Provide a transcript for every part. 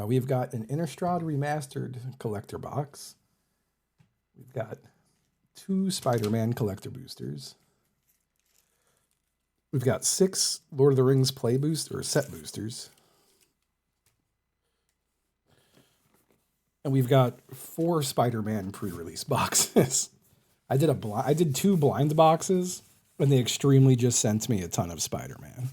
We've got an Innistrad Remastered collector box. We've got 2 Spider-Man collector boosters. We've got 6 Lord of the Rings play booster or set boosters. And we've got 4 Spider-Man pre-release boxes. I did 2 blind boxes, and they extremely just sent me a ton of Spider-Man.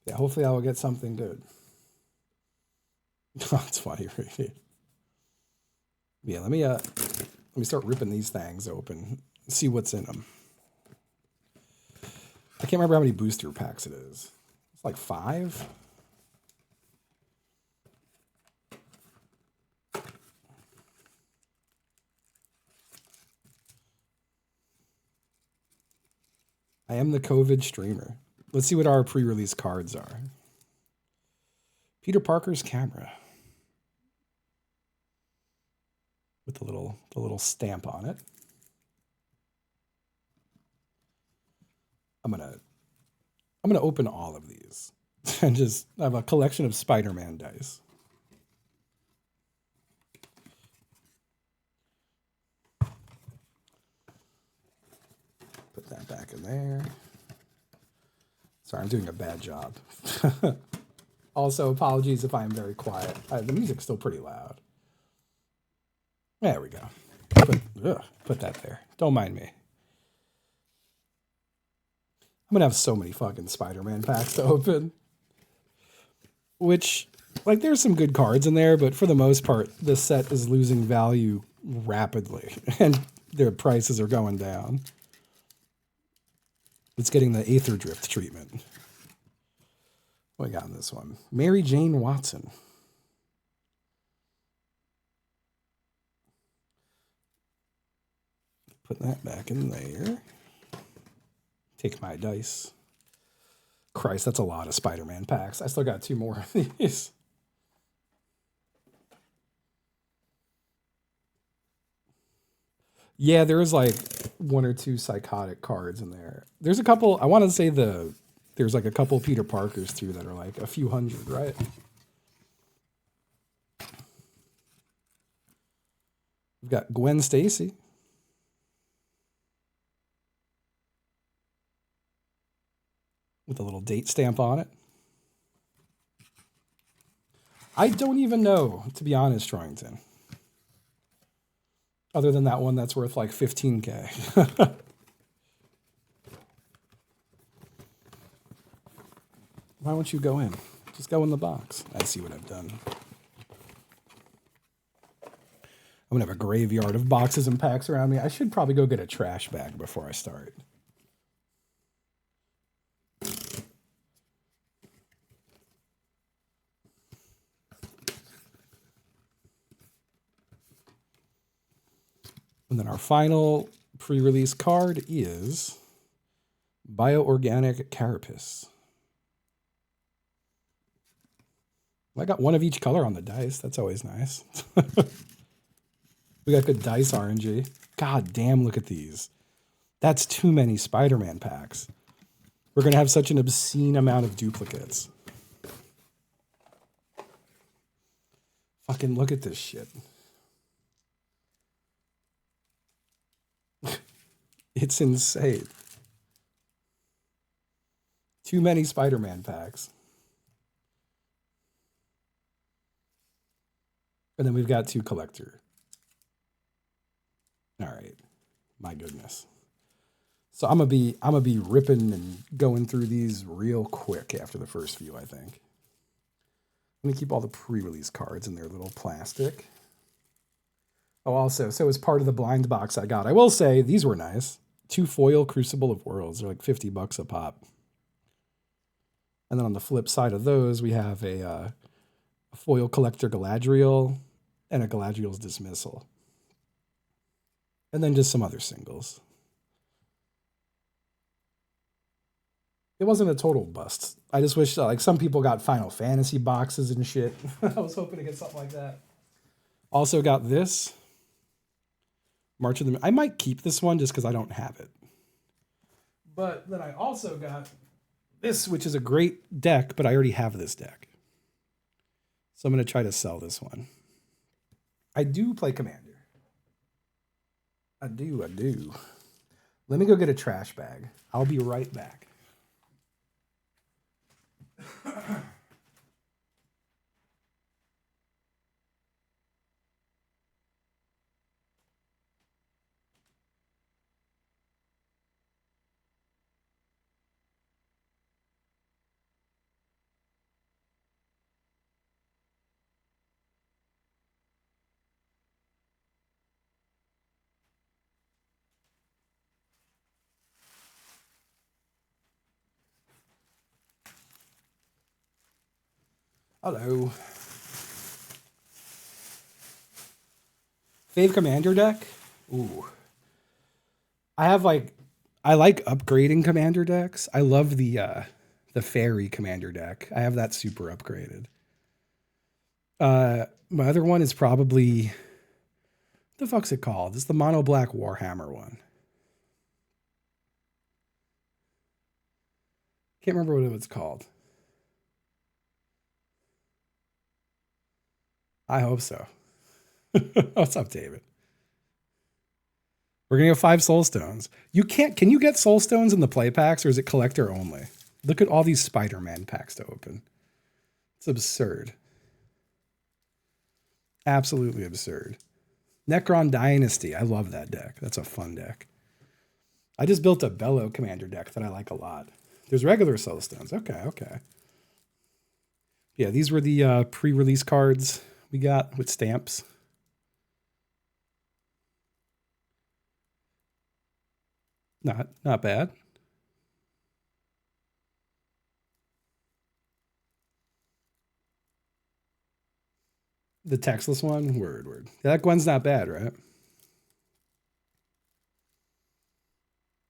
Yeah, hopefully I will get something good. That's funny, right? Yeah, let me start ripping these things open. See what's in them. I can't remember how many booster packs it is. It's like 5. I am the COVID streamer. Let's see what our pre-release cards are. Peter Parker's camera with the little stamp on it. I'm gonna open all of these and just have a collection of Spider-Man dice. Put that back in there. Sorry, I'm doing a bad job. Also, apologies if I'm very quiet. The music's still pretty loud. There we go. Put that there. Don't mind me. I'm gonna have so many fucking Spider-Man packs to open. Which, like, there's some good cards in there, but for the most part, the set is losing value rapidly, and their prices are going down. It's getting the Aether Drift treatment. What we got in this one? Mary Jane Watson. Put that back in there. Take my dice. Christ, that's a lot of Spider-Man packs. I still got 2 more of these. Yeah, there's like 1 or 2 psychotic cards in there. There's a couple, I want to say there's like a couple Peter Parkers too that are like a few hundred, right? We've got Gwen Stacy. With a little date stamp on it. I don't even know, to be honest, Troyington. Other than that one that's worth like 15K. Why won't you go in? Just go in the box. I see what I've done. I'm going to have a graveyard of boxes and packs around me. I should probably go get a trash bag before I start. And then our final pre-release card is Bioorganic Carapace. I got 1 of each color on the dice. That's always nice. We got good dice RNG. God damn, look at these. That's too many Spider-Man packs. We're going to have such an obscene amount of duplicates. Fucking look at this shit. It's insane. Too many Spider-Man packs. And then we've got 2 collector. All right. My goodness. So I'm gonna be ripping and going through these real quick after the first few, I think. I'm gonna keep all the pre-release cards in their little plastic. Oh, also, so as part of the blind box I got, I will say these were nice. 2 foil Crucible of Worlds. They're like $50 a pop. And then on the flip side of those, we have a foil collector Galadriel and a Galadriel's Dismissal. And then just some other singles. It wasn't a total bust. I just wish like some people got Final Fantasy boxes and shit. I was hoping to get something like that. Also got this. March of the... I might keep this one just because I don't have it. But then I also got this, which is a great deck, but I already have this deck. So I'm going to try to sell this one. I do play Commander. I do. Let me go get a trash bag. I'll be right back. Hello. Fave Commander deck? Ooh. I like upgrading Commander decks. I love the Fairy Commander deck. I have that super upgraded. My other one is probably, what the fuck's it called? It's the Mono Black Warhammer one. Can't remember what it's called. I hope so. What's up, David? We're gonna get 5 soul stones. Can you get soul stones in the play packs, or is it collector only? Look at all these Spider-Man packs to open. It's absurd. Absolutely absurd. Necron Dynasty. I love that deck. That's a fun deck. I just built a Bellow Commander deck that I like a lot. There's regular soul stones. Okay. Yeah, these were the pre-release cards we got with stamps. Not bad. The textless one? Word. That one's not bad, right?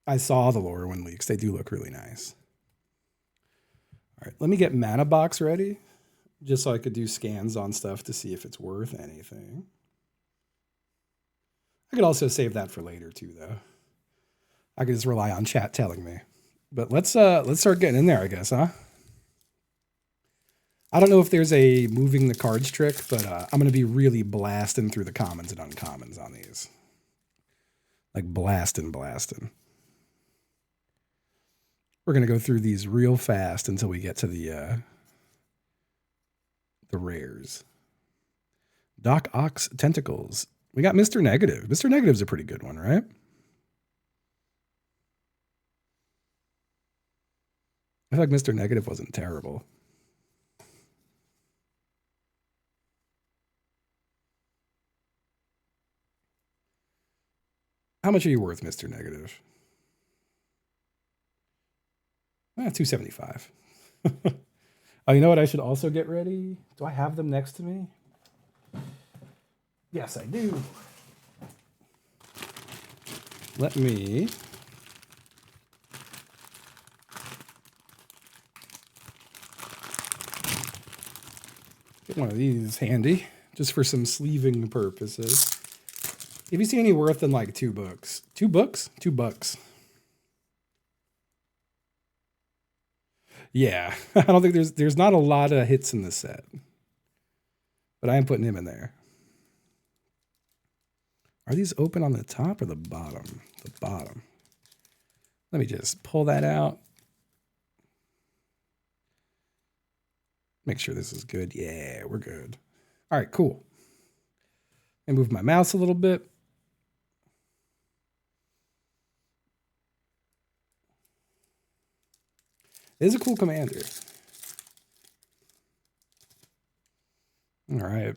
I saw the Lorwyn leaks. They do look really nice. All right, let me get Mana Box ready, just so I could do scans on stuff to see if it's worth anything. I could also save that for later too, though. I could just rely on chat telling me. But let's start getting in there, I guess, huh? I don't know if there's a moving the cards trick, but I'm going to be really blasting through the commons and uncommons on these. Like blasting. We're going to go through these real fast until we get to the rares. Doc Ox Tentacles. We got Mr. Negative. Mr. Negative's a pretty good one, right? I feel like Mr. Negative wasn't terrible. How much are you worth, Mr. Negative? 275. Oh, you know what I should also get ready? Do I have them next to me? Yes, I do. Let me get one of these handy, just for some sleeving purposes. If you see any worth in like 2 books. 2 books? $2. Yeah, I don't think there's not a lot of hits in this set, but I am putting him in there. Are these open on the top or the bottom? The bottom. Let me just pull that out. Make sure this is good. Yeah, we're good. All right, cool. And move my mouse a little bit. It is a cool commander. All right.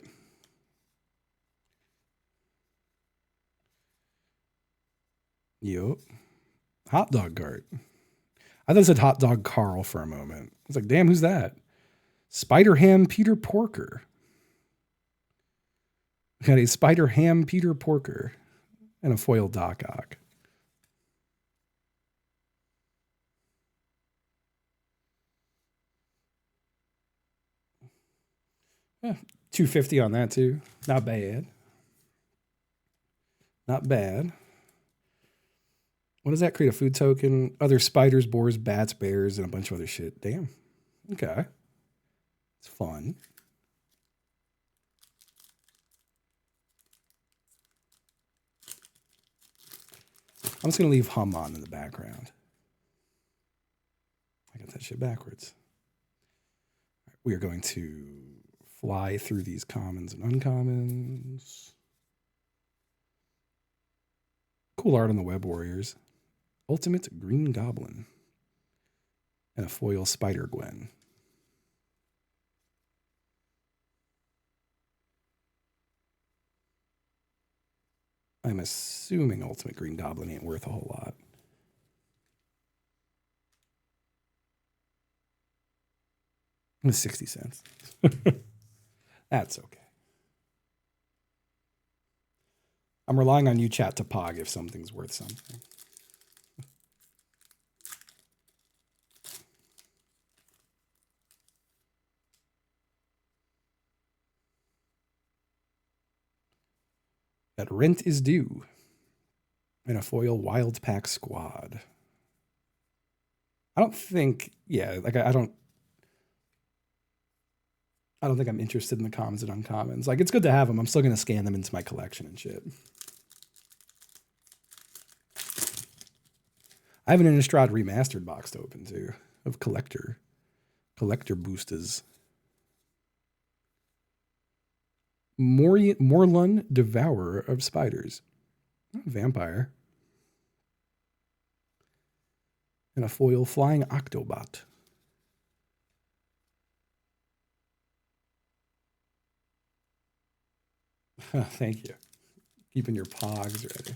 Yup. Hot dog cart. I thought it said hot dog Carl for a moment. I was like, damn, who's that? Spider Ham Peter Porker. We got a Spider Ham Peter Porker and a foil Doc Ock. Yeah, $250 on that too. Not bad. Not bad. What does that create? A food token? Other spiders, boars, bats, bears, and a bunch of other shit. Damn. Okay. It's fun. I'm just going to leave hum on in the background. I got that shit backwards. We are going to fly through these commons and uncommons. Cool art on the Web Warriors. Ultimate Green Goblin. And a foil Spider Gwen. I'm assuming Ultimate Green Goblin ain't worth a whole lot. It's 60 cents. That's okay. I'm relying on you, chat, to pog if something's worth something. That rent is due. And a foil Wild Pack Squad. I don't think, yeah, like I don't think I'm interested in the commons and uncommons. Like, it's good to have them. I'm still going to scan them into my collection and shit. I have an Innistrad Remastered box to open, too, of collector boosters. Morlun, Devourer of Spiders. Vampire. And a foil Flying Octobot. Thank you. Keeping your pogs ready.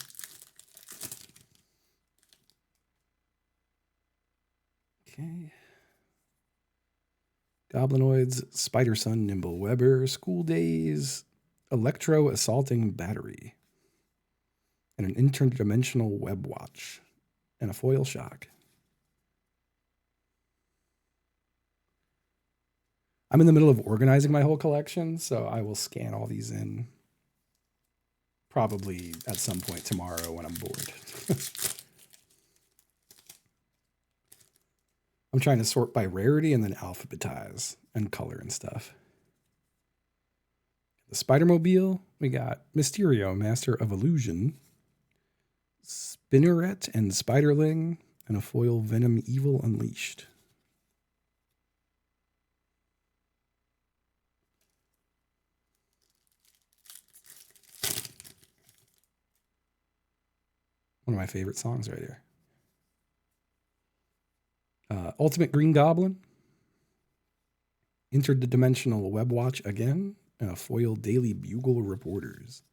Okay. Goblinoids, Spider Sun, Nimble Webber, School Days, Electro Assaulting Battery, and an interdimensional Web Watch, and a foil Shock. I'm in the middle of organizing my whole collection, so I will scan all these in probably at some point tomorrow when I'm bored. I'm trying to sort by rarity and then alphabetize and color and stuff. The Spider-Mobile, we got Mysterio, Master of Illusion, Spinneret and Spiderling, and a foil Venom Evil Unleashed. One of my favorite songs right here. Ultimate Green Goblin, Interdimensional Web Watch again, and a foil Daily Bugle Reporters.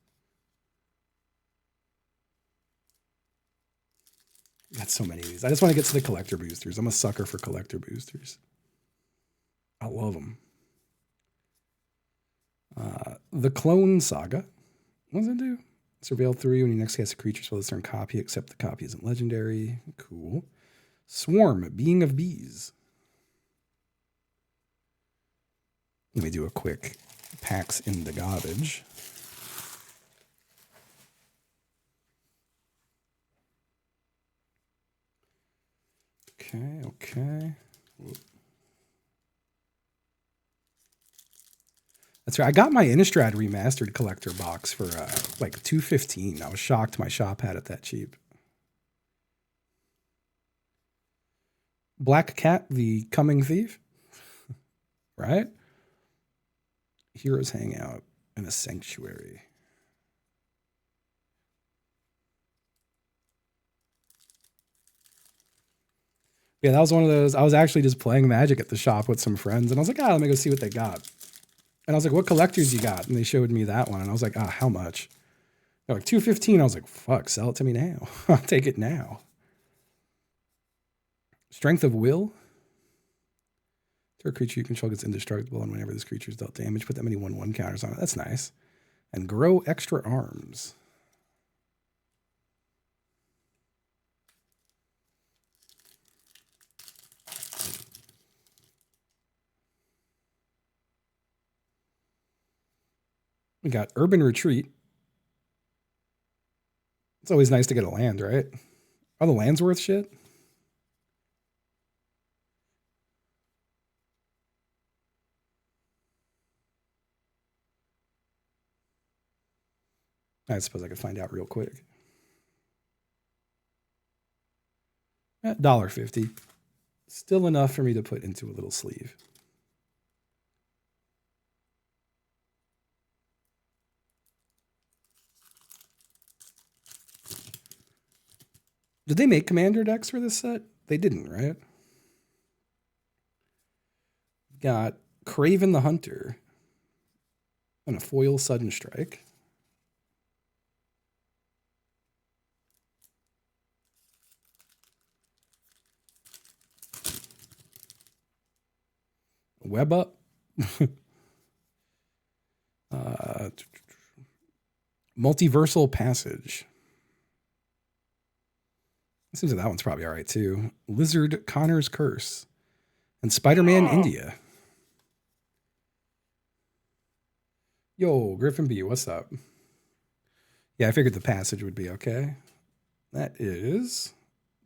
Got so many of these. I just want to get to the collector boosters. I'm a sucker for collector boosters. I love them. The Clone Saga. What does it do? Surveil 3 when you next cast a creature, so let's turn copy, except the copy isn't legendary. Cool. Swarm, Being of Bees. Let me do a quick packs in the garbage. Okay. That's right. I got my Innistrad Remastered collector box for like $2.15. I was shocked my shop had it that cheap. Black Cat, the Coming Thief. Right? Heroes Hangout in a Sanctuary. Yeah, that was one of those. I was actually just playing Magic at the shop with some friends, and I was like, let me go see what they got. And I was like, what collectors you got? And they showed me that one, and I was like, how much? They're like, $2.15. I was like, fuck, sell it to me now. I'll take it now. Strength of Will. A creature you control gets indestructible, and whenever this creature is dealt damage, put that many 1/1 counters on it. That's nice. And Grow Extra Arms. We got Urban Retreat. It's always nice to get a land, right? Oh, the land's worth shit? I suppose I could find out real quick. $1.50. Still enough for me to put into a little sleeve. Did they make commander decks for this set? They didn't, right? Got Craven the Hunter and a foil Sudden Strike. Web Up. Multiversal Passage. It seems like that one's probably all right too. Lizard Connor's Curse. And Spiderman India. Yo, Griffin B, what's up? Yeah, I figured the passage would be okay. That is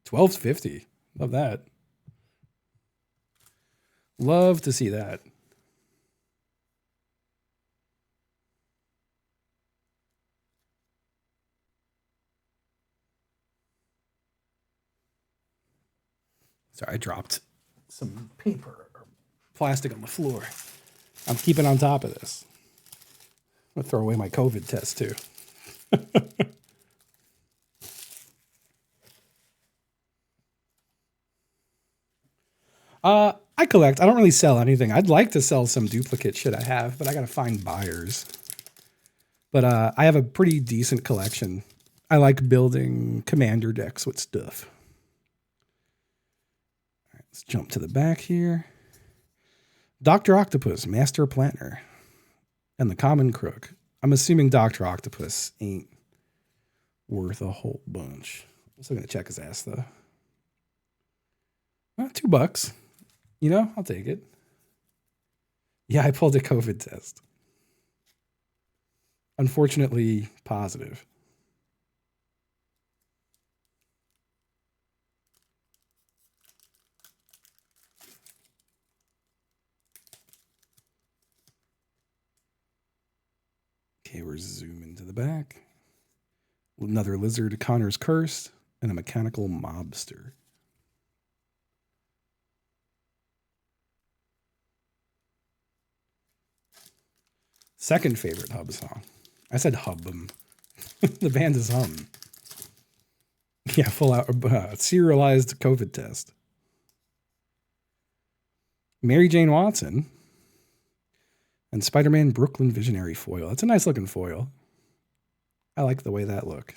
$12.50. Love that. Love to see that. Sorry, I dropped some paper or plastic on the floor. I'm keeping on top of this. I'm gonna throw away my COVID test too. I collect. I don't really sell anything. I'd like to sell some duplicate shit I have, but I gotta find buyers. But I have a pretty decent collection. I like building commander decks with stuff. All right, let's jump to the back here. Dr. Octopus, Master Planner, and the Common Crook. I'm assuming Dr. Octopus ain't worth a whole bunch. I'm still gonna check his ass though. $2. You know, I'll take it. Yeah, I pulled a COVID test. Unfortunately, positive. Okay, we're zooming to the back. Another Lizard Connor's Curse and a Mechanical Mobster. Second favorite Hub song. I said Hub. The band is Hum. Yeah, full out serialized COVID test. Mary Jane Watson and Spider-Man Brooklyn Visionary foil. That's a nice looking foil. I like the way that look.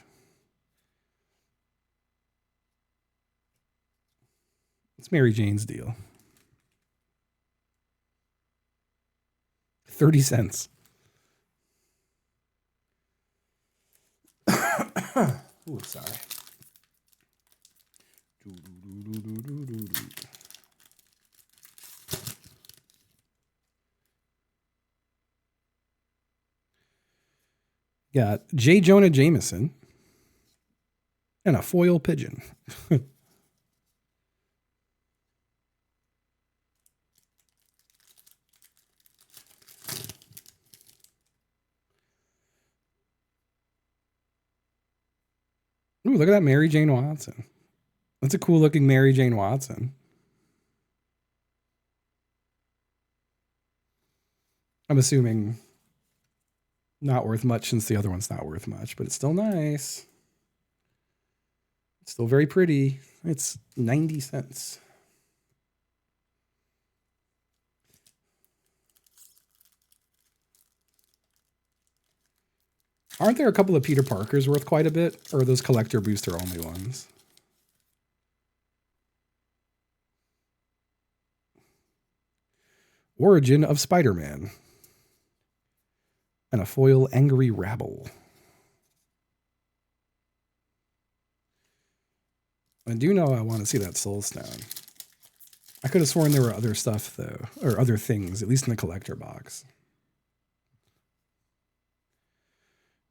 It's Mary Jane's deal. 30 cents. Ooh, sorry. Got J. Jonah Jameson and a foil pigeon. Ooh, look at that Mary Jane Watson. That's a cool looking Mary Jane Watson. I'm assuming not worth much since the other one's not worth much, but it's still nice. It's still very pretty. It's 90 cents. Aren't there a couple of Peter Parkers worth quite a bit? Or are those collector booster only ones? Origin of Spider-Man. And a foil Angry Rabble. I do know I want to see that Soul Stone. I could have sworn there were other stuff, though. Or other things, at least in the collector box.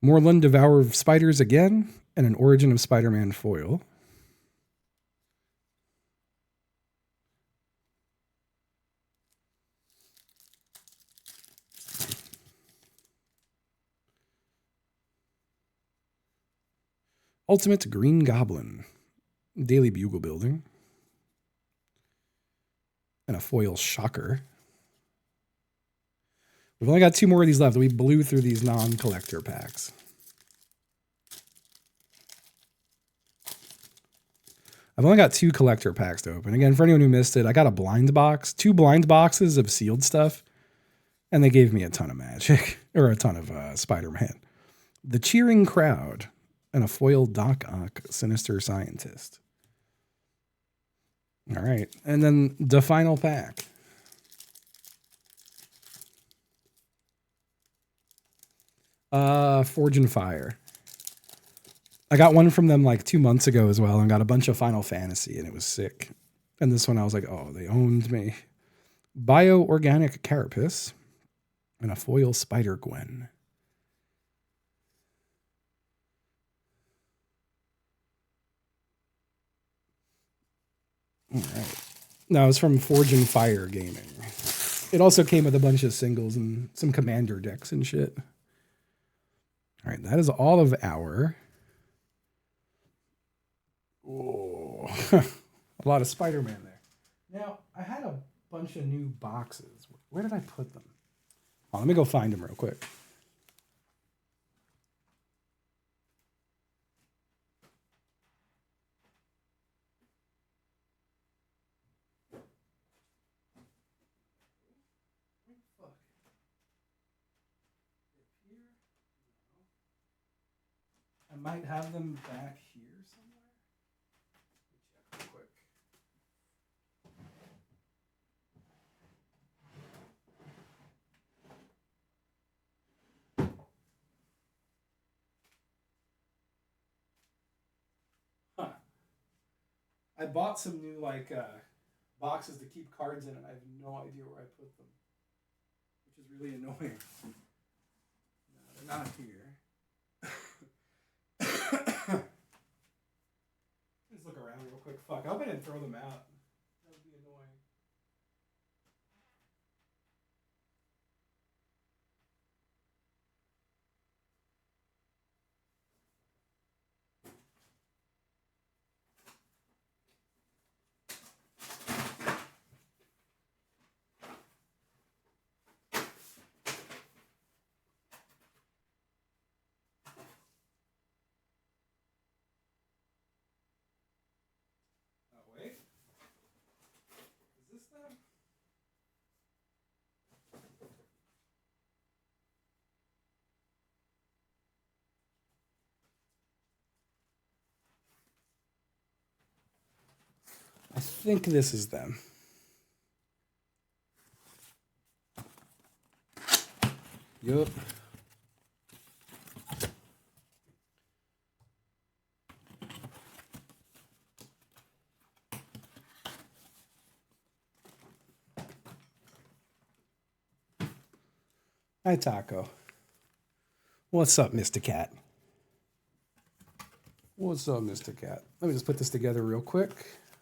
Moreland Devourer of Spiders again. And an Origin of Spider-Man foil. Ultimate Green Goblin. Daily Bugle Building. And a foil Shocker. We've only got 2 more of these left. We blew through these non-collector packs. I've only got 2 collector packs to open. Again, for anyone who missed it, I got a blind box, 2 blind boxes of sealed stuff, and they gave me a ton of Magic, or a ton of Spider-Man. The Cheering Crowd, and a foil Doc Ock Sinister Scientist. All right, and then the final pack. Forge and Fire. I got one from them like 2 months ago as well and got a bunch of Final Fantasy and it was sick. And this one I was like, oh, they owned me. Bio-Organic Carapace and a foil Spider-Gwen. All right. No, it's from Forge and Fire Gaming. It also came with a bunch of singles and some commander decks and shit. All right, that is all of our... Oh, a lot of Spider-Man there. Now, I had a bunch of new boxes. Where did I put them? Oh, let me go find them real quick. I might have them back here somewhere. Let me check real quick. Huh. I bought some new boxes to keep cards in, and I have no idea where I put them, which is really annoying. No, they're not here. Just look around real quick. Fuck, I hope I didn't throw them out. That would be annoying. Oh, wait. Is this them? I think this is them. Yup. Hi, Taco. What's up, Mr. Cat? What's up, Mr. Cat? Let me just put this together real quick,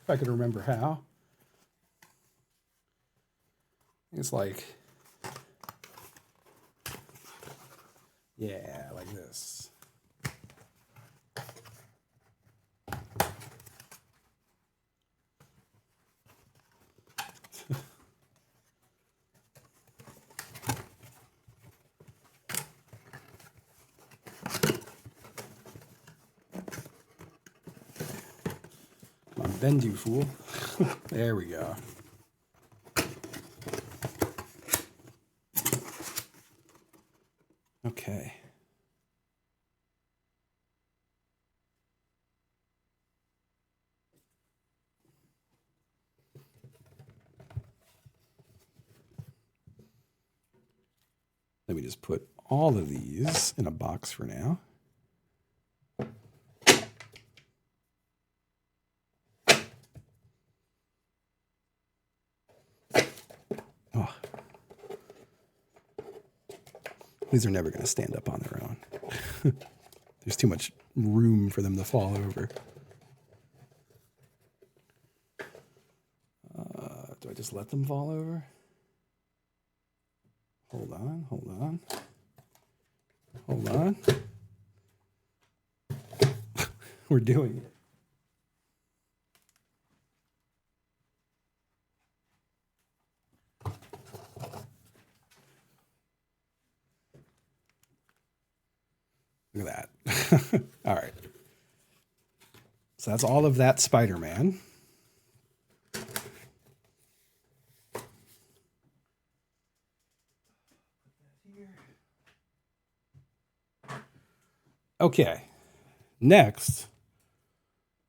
if I can remember how. It's like, yeah, like this. Bend, you fool. There we go. Okay. Let me just put all of these in a box for now. Oh. These are never going to stand up on their own. There's too much room for them to fall over. Do I just let them fall over? Hold on, hold on. Hold on. We're doing it. Look at that. All right. So that's all of that Spider-Man. Okay. Next,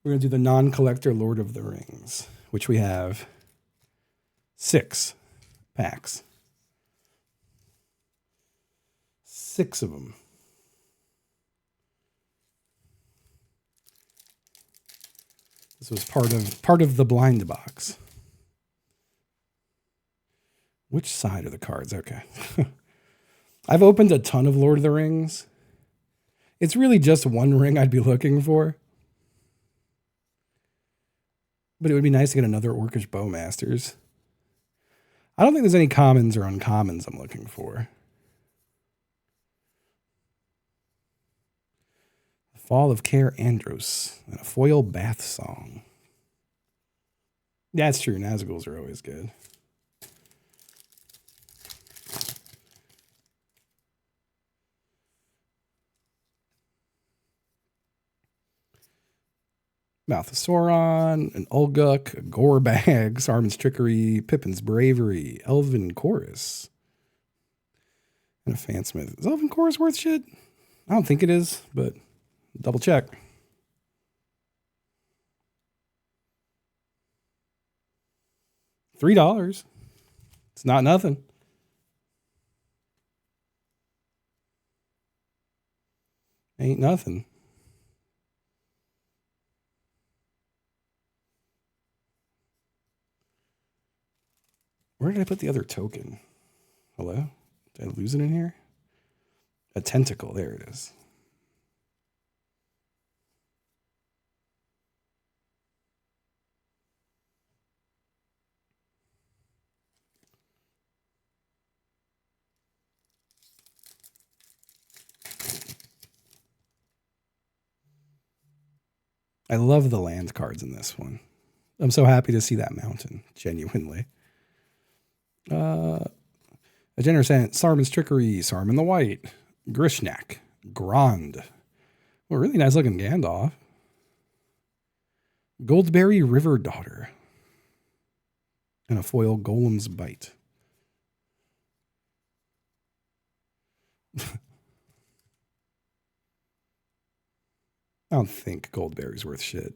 we're going to do the non-collector Lord of the Rings, which we have 6 packs. 6 of them. This was part of the blind box. Which side are the cards? Okay. I've opened a ton of Lord of the Rings. It's really just one ring I'd be looking for. But it would be nice to get another Orcish Bowmasters. I don't think there's any commons or uncommons I'm looking for. Fall of Care Andros and a foil Bath Song. That's true. Nazguls are always good. Mouth of Sauron, an Ulguk, a Gorbag, Saruman's Trickery, Pippin's Bravery, Elven Chorus, and a Fansmith. Is Elven Chorus worth shit? I don't think it is, but double check. $3. It's not nothing. Ain't nothing. Where did I put the other token? Hello? Did I lose it in here? A tentacle. There it is. I love the land cards in this one. I'm so happy to see that mountain, genuinely. A generous aunt, Saruman's Trickery, Saruman the White, Grishnak, Grond. Well, really nice looking Gandalf. Goldberry River Daughter. And a foil Golem's Bite. I don't think Goldberry's worth shit.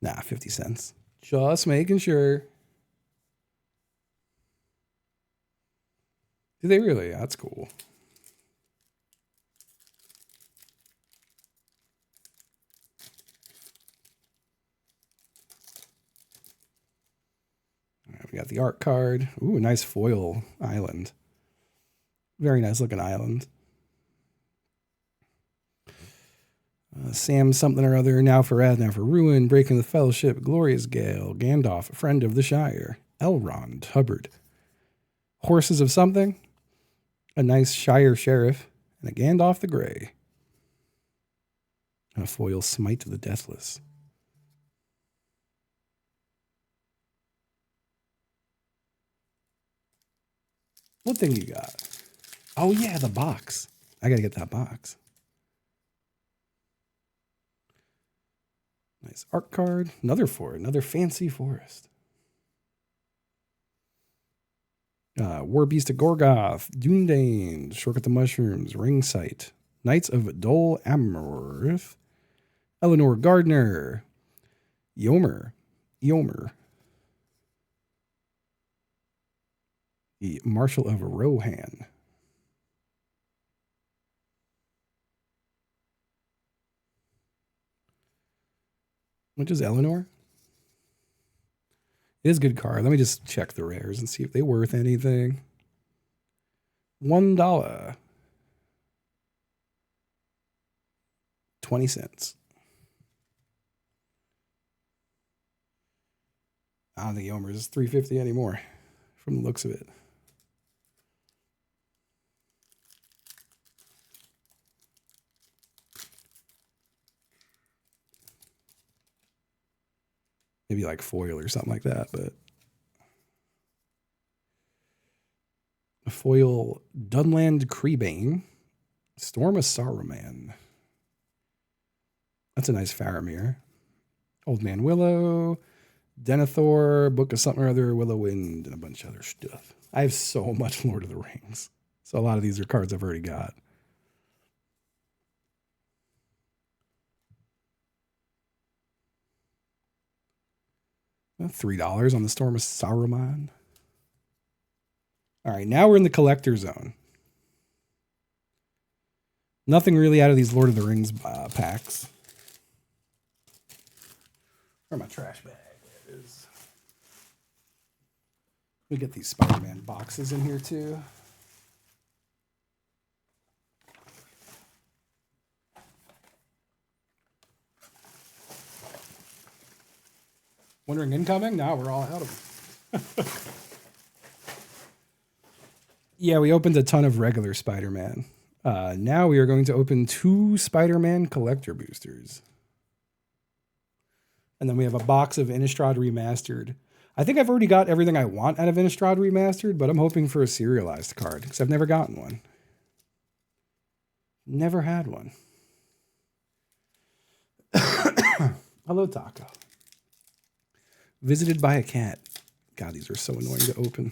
Nah, 50 cents. Just making sure. Do they really? That's cool. All right, we got the art card. Ooh, a nice foil island. Very nice looking island. Sam something or other, now for Wrath, now for Ruin, Breaking the Fellowship, Glorious Gale, Gandalf, Friend of the Shire, Elrond, Hubbard, Horses of something, a nice Shire Sheriff, and a Gandalf the Grey, and a foil Smite to the Deathless. What thing you got? Oh yeah, the box. I gotta get that box. Nice art card. Another fancy forest. War Beast of Gorgoth, Dundane, Shortcut the Mushrooms, Ring Sight, Knights of Dol Amroth, Eleanor Gardner, Yomer, the Marshal of Rohan. Which is Eleanor? It is a good card. Let me just check the rares and see if they're worth anything. $1. 20 cents. I don't think Yomer's is $3.50 anymore from the looks of it. Maybe like foil or something like that, but a foil Dunland Creebane, Storm of Saruman. That's a nice Faramir. Old Man Willow, Denethor, Book of something or other, Willow Wind, and a bunch of other stuff. I have so much Lord of the Rings. So a lot of these are cards I've already got. $3 on the Storm of Saruman. All right, now we're in the collector zone. Nothing really out of these Lord of the Rings packs. Where's my trash bag? There it is. We get these Spider-Man boxes in here too. Wondering incoming? Now we're all out of them. Yeah, we opened a ton of regular Spider-Man. Now we are going to open 2 Spider-Man collector boosters. And then we have a box of Innistrad Remastered. I think I've already got everything I want out of Innistrad Remastered, but I'm hoping for a serialized card because I've never gotten one. Never had one. Hello, Taco. Visited by a cat. God, these are so annoying to open.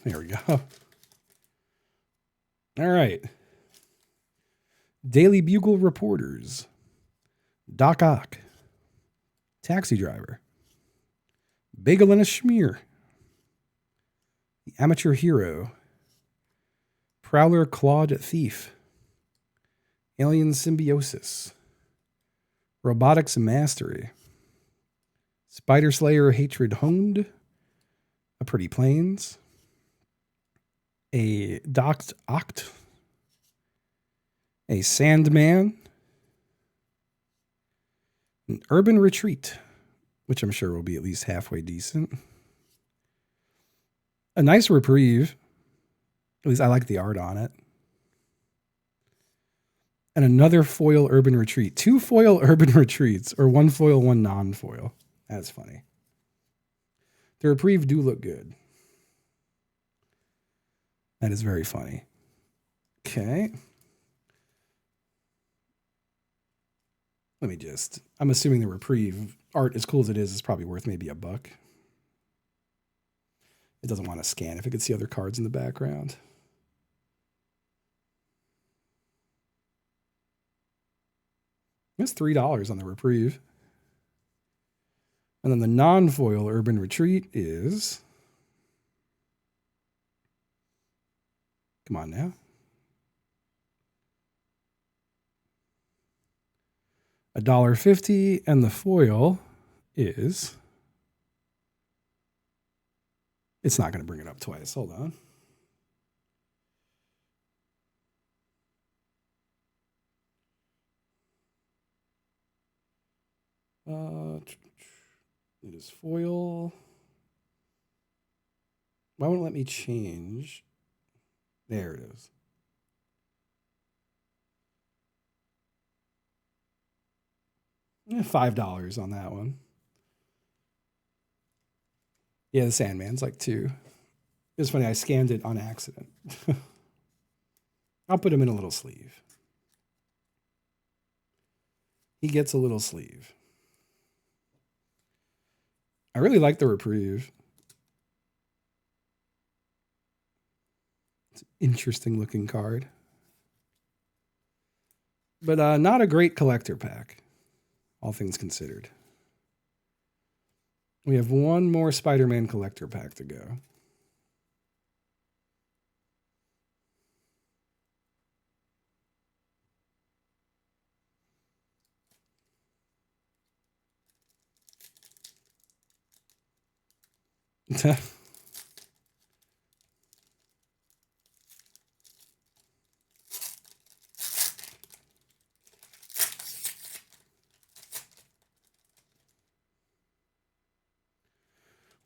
There we go. All right. Daily Bugle Reporters. Doc Ock. Taxi Driver. Bagel and a Schmear. The Amateur Hero. Prowler Clawed Thief. Alien Symbiosis. Robotics Mastery. Spider Slayer Hatred Honed. A Pretty Plains. A Docked Oct. A Sandman. An Urban Retreat, which I'm sure will be at least halfway decent. A nice Reprieve. At least I like the art on it. And another foil Urban Retreat. 2 foil Urban Retreats, or 1 foil, 1 non-foil. That's funny. The Reprieve do look good. That is very funny. Okay. Let me just, I'm assuming the Reprieve art, as cool as it is probably worth maybe $1. It doesn't want to scan if it could see other cards in the background. That's $3 on the Reprieve. And then the non-foil Urban Retreat is, come on now, $1.50, and the foil is, it's not going to bring it up twice. Hold on. It is foil. Why won't it let me change? There it is. $5 on that one. Yeah, the Sandman's like 2. It's funny, I scanned it on accident. I'll put him in a little sleeve. He gets a little sleeve. I really like the Reprieve. It's an interesting looking card. But not a great collector pack, all things considered. We have 1 more Spider-Man collector pack to go.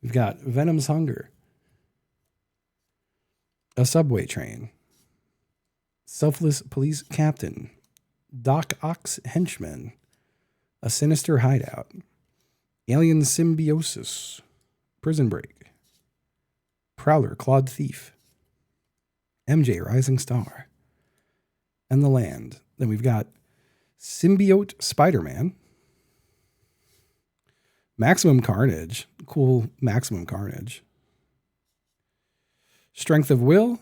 We've got Venom's Hunger, a Subway Train, Selfless Police Captain, Doc Ock's Henchman, A Sinister Hideout, Alien Symbiosis, Prison Break, Prowler Clawed Thief, MJ Rising Star, and The Land. Then we've got Symbiote Spider-Man, Maximum Carnage, cool Maximum Carnage, Strength of Will,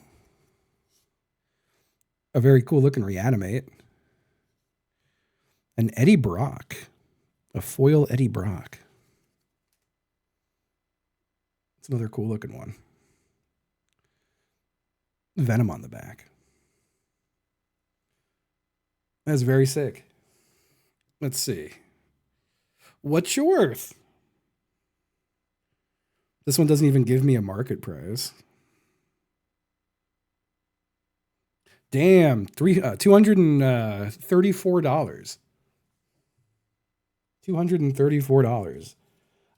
a very cool looking Reanimate, and Eddie Brock, a foil Eddie Brock. It's another cool looking one. Venom on the back. That's very sick. Let's see. What's your worth? This one doesn't even give me a market price. Damn, $234. $234.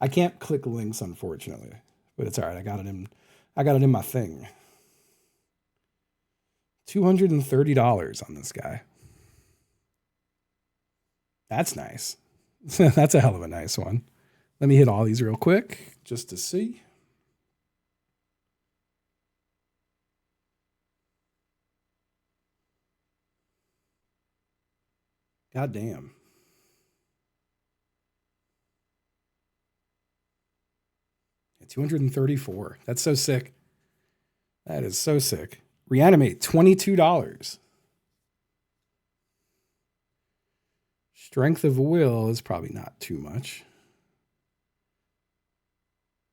I can't click links, unfortunately, but it's all right. I got it in my thing. $230 on this guy. That's nice. That's a hell of a nice one. Let me hit all these real quick just to see. God damn. Yeah, 234. That's so sick. That is so sick. Reanimate, $22. Strength of Will is probably not too much.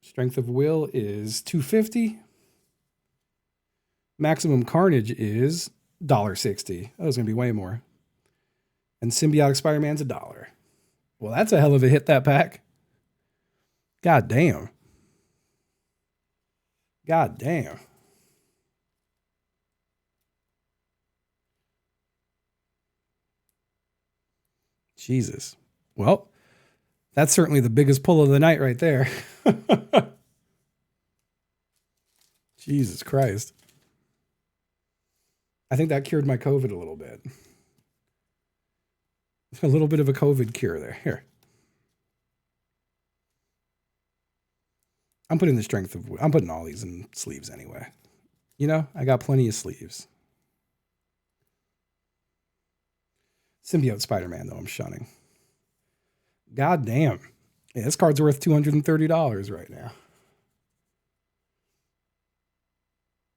Strength of Will is $250. Maximum Carnage is $1.60. That was going to be way more. And Symbiotic Spider-Man's $1. Well, that's a hell of a hit, that pack. God damn. God damn. Jesus. Well, that's certainly the biggest pull of the night right there. Jesus Christ. I think that cured my COVID a little bit. A little bit of a COVID cure there. Here. I'm putting the Strength of... I'm putting all these in sleeves anyway. You know, I got plenty of sleeves. Symbiote Spider-Man, though, I'm shunning. God damn. Yeah, this card's worth $230 right now.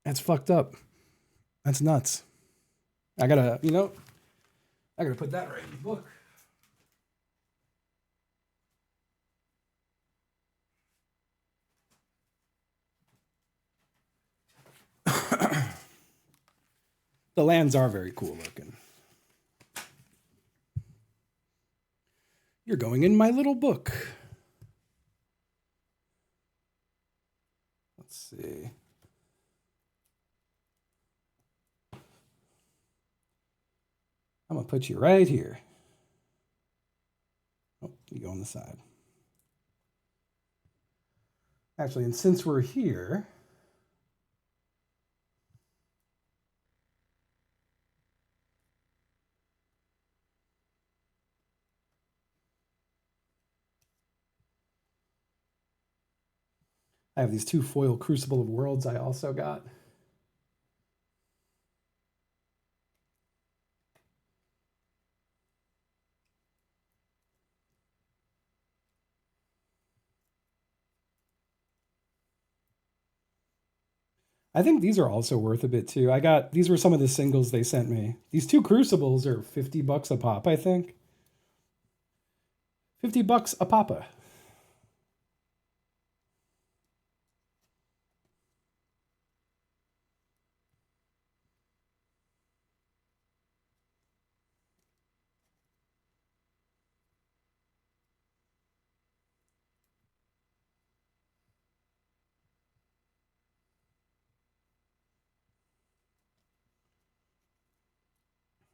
That's fucked up. That's nuts. I gotta put that right in the book. The lands are very cool looking. You're going in my little book. Let's see. I'm going to put you right here. Oh, you go on the side. Actually, and since we're here, I have these two foil Crucible of Worlds I also got. I think these are also worth a bit too. These were some of the singles they sent me. These two Crucibles are $50 a pop, I think. $50 a papa.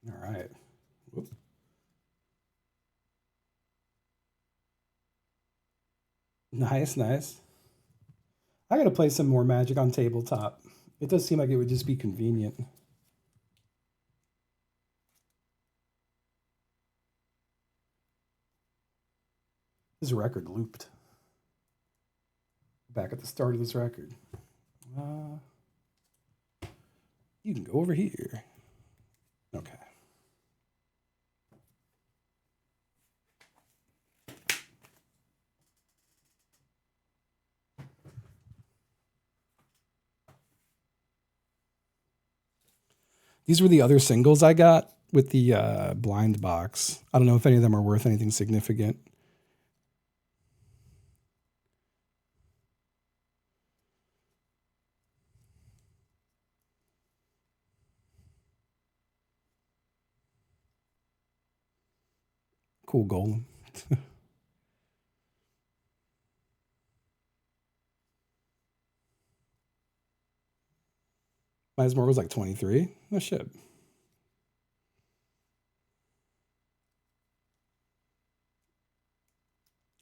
All right. Whoop. Nice, nice. I got to play some more Magic on tabletop. It does seem like it would just be convenient. His record looped. Back at the start of this record. You can go over here. Okay. These were the other singles I got with the blind box. I don't know if any of them are worth anything significant. Cool golem. Mismore was like 23. No shit.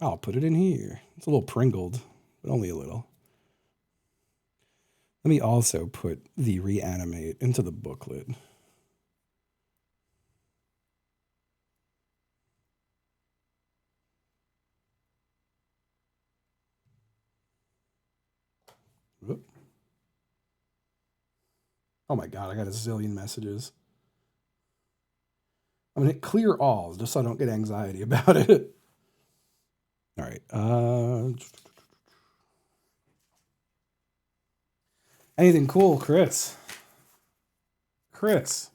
I'll put it in here. It's a little pringled, but only a little. Let me also put the reanimate into the booklet. Whoop. Oh my God, I got a zillion messages. I'm gonna hit clear all just so I don't get anxiety about it. All right. Anything cool, Chris? Chris.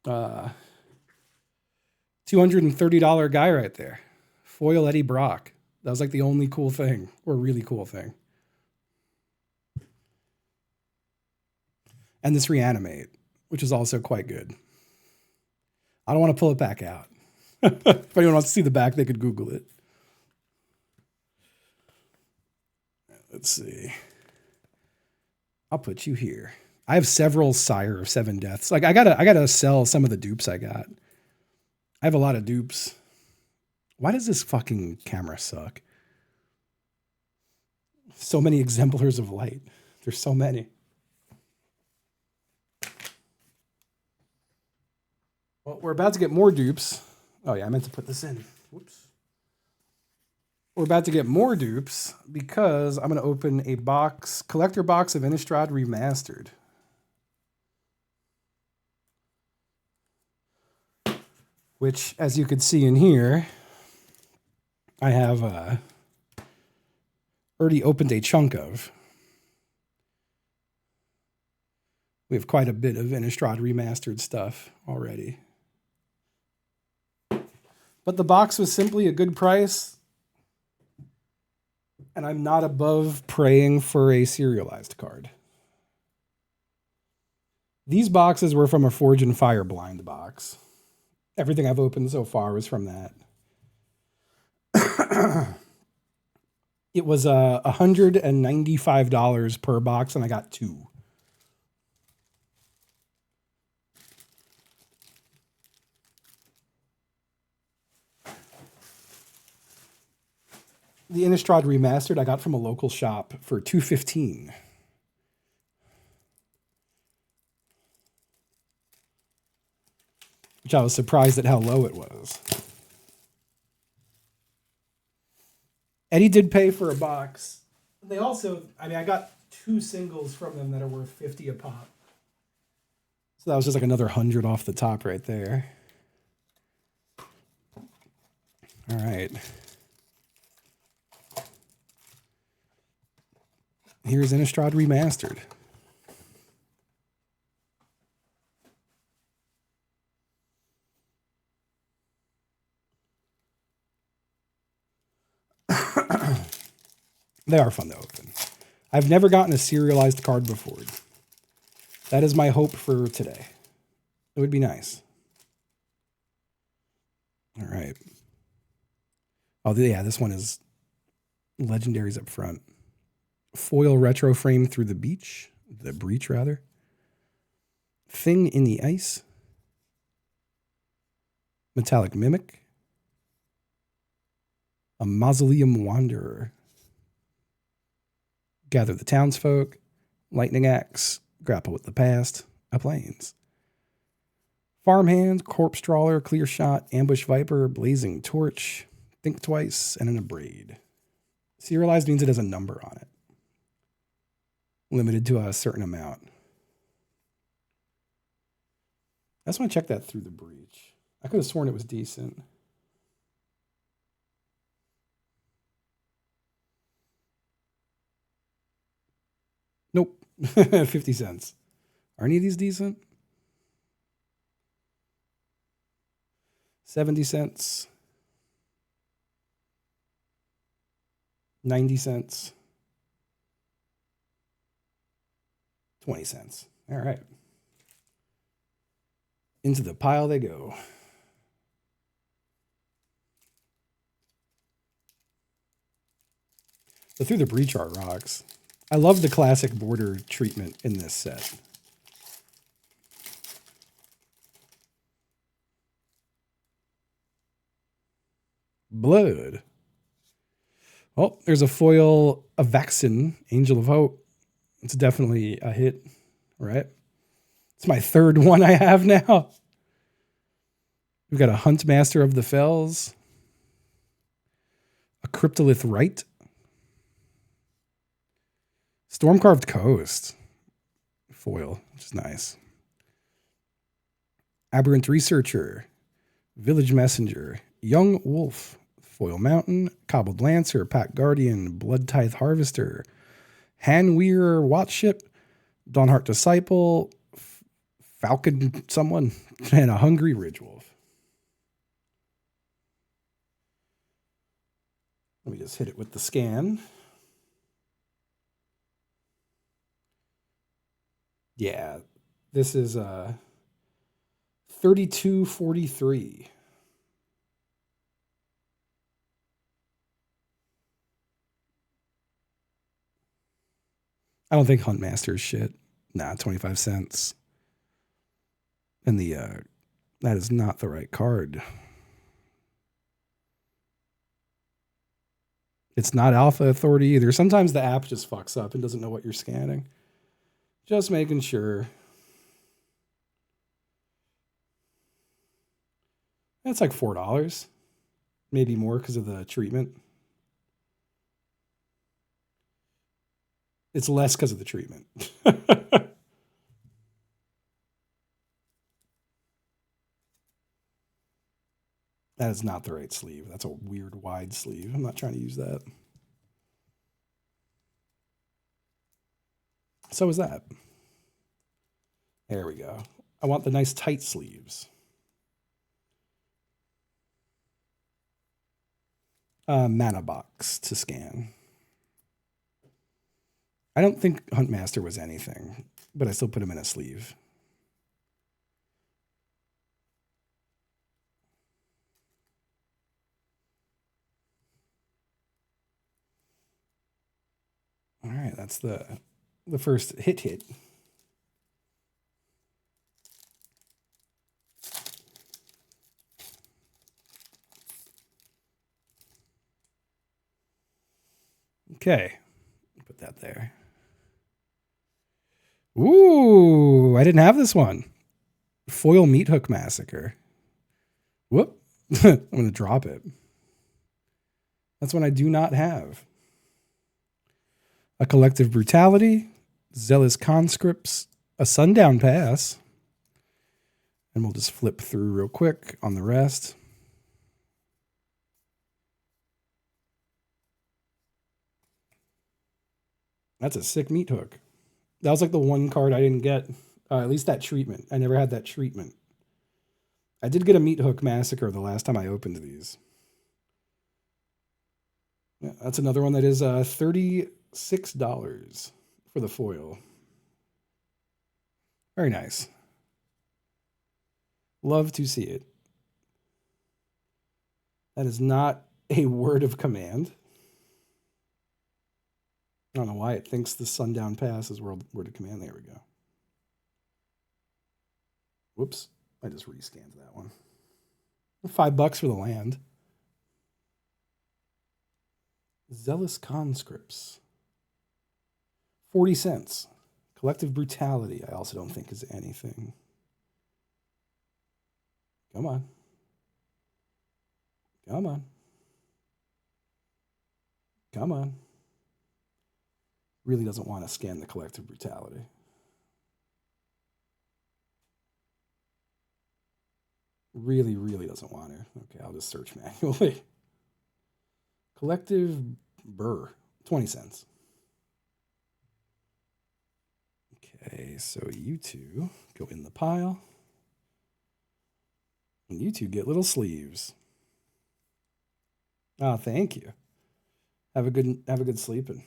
$230 guy right there. Foil Eddie Brock. That was like the only cool thing, or really cool thing. And this reanimate, which is also quite good. I don't want to pull it back out. If anyone wants to see the back, they could Google it. Let's see. I'll put you here. I have several Sire of Seven Deaths. Like I gotta sell some of the dupes I got. I have a lot of dupes. Why does this fucking camera suck? So many exemplars of light. There's so many. Well, we're about to get more dupes. Oh yeah, I meant to put this in. Whoops. We're about to get more dupes because I'm going to open a box, collector box of Innistrad Remastered. Which, as you can see in here, I have already opened a chunk of. We have quite a bit of Innistrad Remastered stuff already. But the box was simply a good price. And I'm not above praying for a serialized card. These boxes were from a Forge and Fire blind box. Everything I've opened so far was from that. It was $195 per box, and I got 2. The Innistrad Remastered I got from a local shop for $215. Which I was surprised at how low it was. Eddie did pay for a box. They also, I got 2 singles from them that are worth $50 a pop. So that was just like another 100 off the top right there. All right. Here's Innistrad Remastered. They are fun to open. I've never gotten a serialized card before. That is my hope for today. It would be nice. All right. Oh, yeah, this one is legendaries up front. Foil retro frame through the breach rather. Thing in the ice. Metallic mimic. A mausoleum wanderer. Gather the townsfolk. Lightning axe. Grapple with the past. A plains. Farmhand, Corpse Trawler, Clear Shot, Ambush Viper, Blazing Torch, Think Twice, and an Abrade. Serialized means it has a number on it. Limited to a certain amount. I just want to check that through the breach. I could have sworn it was decent. Nope. 50 cents. Are any of these decent? 70 cents. 90 cents. 20 cents. All right. Into the pile they go. So through the breach art rocks. I love the classic border treatment in this set. Blood. Oh, there's a foil, a Vaxin, Angel of Hope. It's definitely a hit, right? It's my third one I have now. We've got a Huntmaster of the Fells, a Cryptolith Rite, Stormcarved Coast, foil, which is nice. Aberrant Researcher, Village Messenger, Young Wolf, Foil Mountain, Cobbled Lancer, Pack Guardian, Blood Tithe Harvester, Hanweir Watchship, Dawnheart Disciple, Falcon someone, and a Hungry Ridgewolf. Let me just hit it with the scan. Yeah, this is 3243. I don't think Huntmaster is shit. Nah, 25 cents. And the that is not the right card. It's not Alpha Authority either. Sometimes the app just fucks up and doesn't know what you're scanning. Just making sure. That's like $4. Maybe more because of the treatment. It's less because of the treatment. That is not the right sleeve. That's a weird wide sleeve. I'm not trying to use that. So is that. There we go. I want the nice tight sleeves. Mana box to scan. I don't think Huntmaster was anything, but I still put him in a sleeve. All right, that's the first hit. Okay, put that there. Ooh, I didn't have this one. Foil Meat Hook Massacre. Whoop. I'm going to drop it. That's one I do not have. A Collective Brutality, Zealous Conscripts, a Sundown Pass. And we'll just flip through real quick on the rest. That's a sick meat hook. That was like the one card I didn't get. At least that treatment. I never had that treatment. I did get a Meat Hook Massacre the last time I opened these. Yeah, that's another one that is $36 for the foil. Very nice. Love to see it. That is not a word of command. I don't know why it thinks the Sundown Pass is word of command. There we go. Whoops. I just rescanned that one. $5 for the land. Zealous Conscripts. 40 cents. Collective Brutality, I also don't think is anything. Come on. Come on. Come on. Really doesn't want to scan the collective brutality. Really, really doesn't want to. Okay, I'll just search manually. Collective Burr, 20 cents. Okay, so you two go in the pile. And you two get little sleeves. Oh, thank you. Have a good sleeping.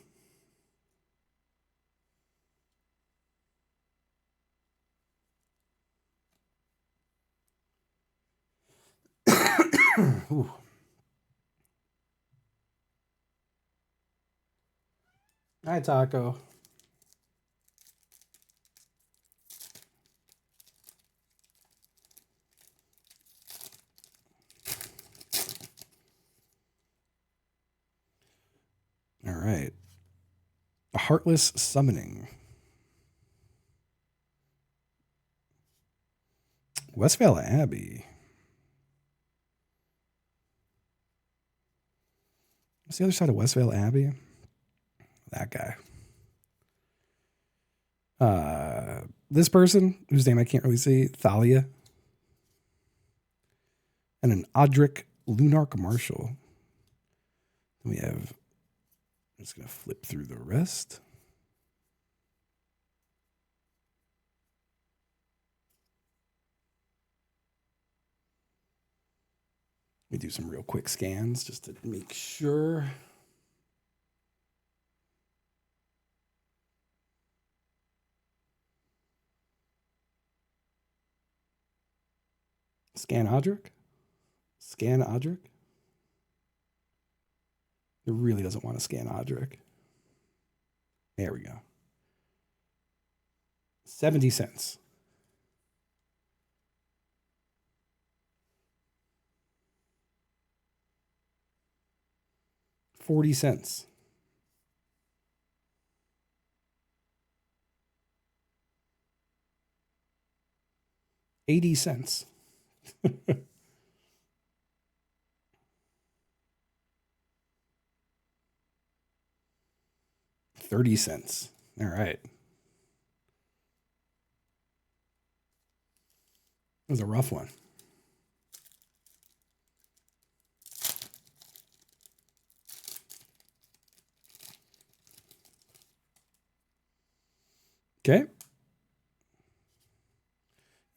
Ooh. Hi, Taco. All right. A Heartless Summoning. Westvale Abbey. What's the other side of Westvale Abbey? That guy. This person, whose name I can't really see, Thalia. And an Odric Lunarch Marshal. Then we have, I'm just going to flip through the rest. Let me do some real quick scans just to make sure. Scan Odric. Scan Odric. It really doesn't want to scan Odric. There we go. 70 cents. $0.40. $0.80. $0.30. All right. It was a rough one. Okay.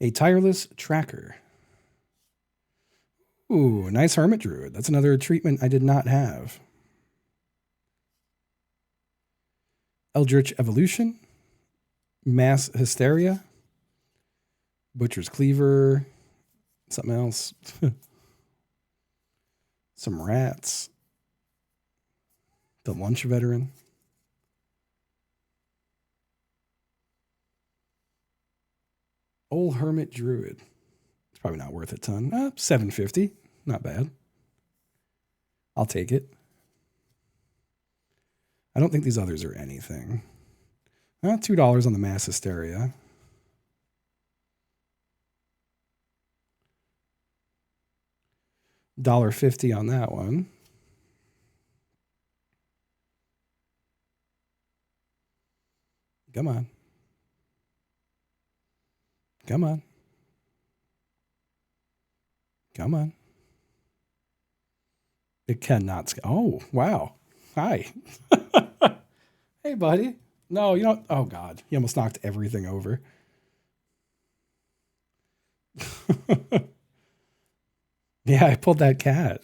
A Tireless Tracker. Ooh, nice Hermit Druid. That's another treatment I did not have. Eldritch Evolution. Mass Hysteria. Butcher's Cleaver. Something else. Some rats. The Lunch Veteran. Old Hermit Druid. It's probably not worth a ton. $7.50. Not bad. I'll take it. I don't think these others are anything. $2 on the Mass Hysteria. $1.50 on that one. Come on. Come on. Come on. It cannot. Oh, wow. Hi. Hey, buddy. No, you don't. Oh, God. He almost knocked everything over. Yeah, I pulled that cat.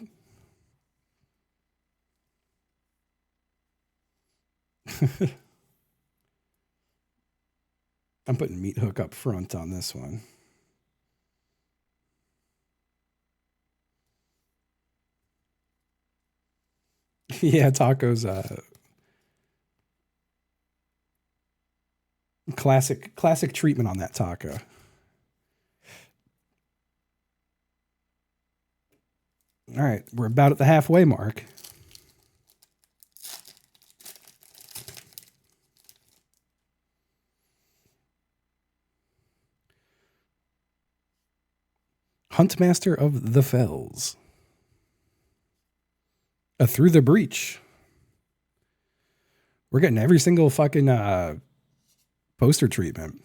I'm putting Meat Hook up front on this one. Yeah, Taco's classic treatment on that taco. All right, we're about at the halfway mark. Huntmaster of the Fells. A Through the Breach. We're getting every single fucking poster treatment.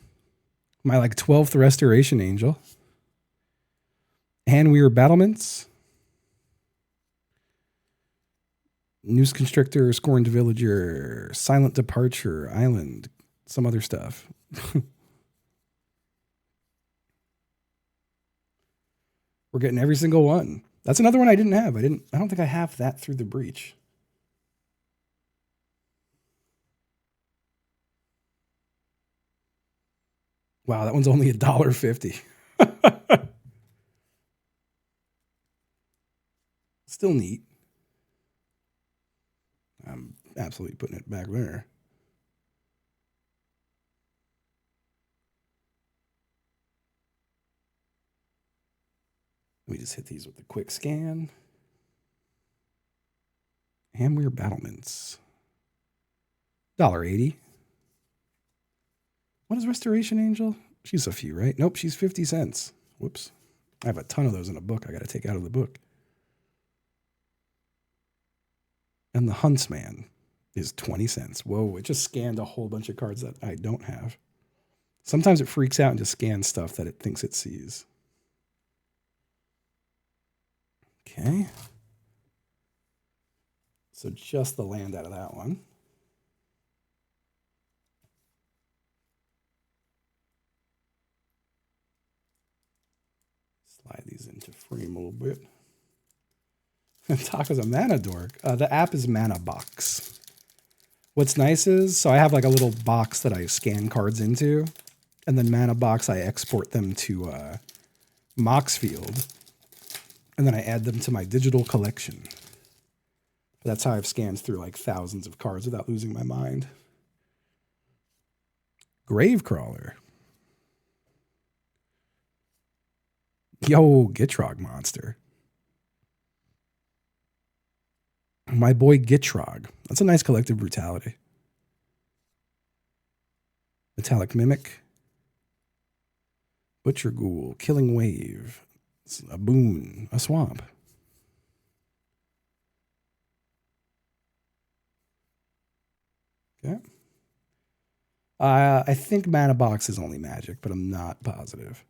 My like 12th Restoration Angel. Handweir Battlements. Noose Constrictor, Scorned Villager, Silent Departure, Island, some other stuff. We're getting every single one. That's another one I didn't have. I don't think I have that Through the Breach. Wow, that one's only $1.50. Still neat. I'm absolutely putting it back there. Let me just hit these with a quick scan. Handweir Battlements. $1.80. What is Restoration Angel? She's a few, right? Nope, she's 50 cents. Whoops. I have a ton of those in a book I got to take out of the book. And the Huntsman is 20 cents. Whoa, it just scanned a whole bunch of cards that I don't have. Sometimes it freaks out and just scans stuff that it thinks it sees. Okay. So just the land out of that one. Slide these into frame a little bit. Taco's a mana dork. The app is Mana Box. What's nice is, so I have like a little box that I scan cards into, and then Mana Box, I export them to Moxfield, and then I add them to my digital collection. That's how I've scanned through like thousands of cards without losing my mind. Gravecrawler. Yo, Gitrog monster. My boy Gitrog. That's a nice collective brutality. Metallic Mimic. Butcher Ghoul. Killing Wave. A Boon. A Swamp. Okay. I think Mana Box is only Magic, but I'm not positive.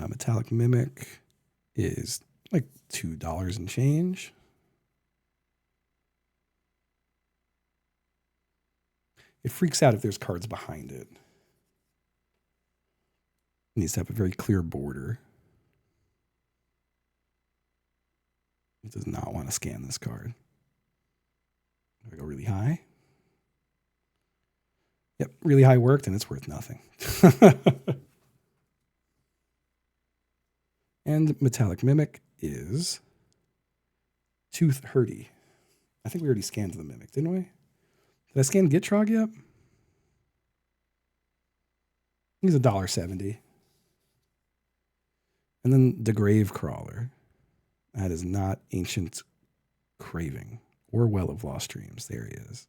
Metallic Mimic is like $2 and change. It freaks out if there's cards behind it. It needs to have a very clear border. It does not want to scan this card. I go really high. Yep, really high worked, and it's worth nothing. And Metallic Mimic is Tooth Hurdy. I think we already scanned the Mimic, didn't we? Did I scan Gitrog yet? He's $1.70. And then the Gravecrawler. That is not Ancient Craving or Well of Lost Dreams. There he is.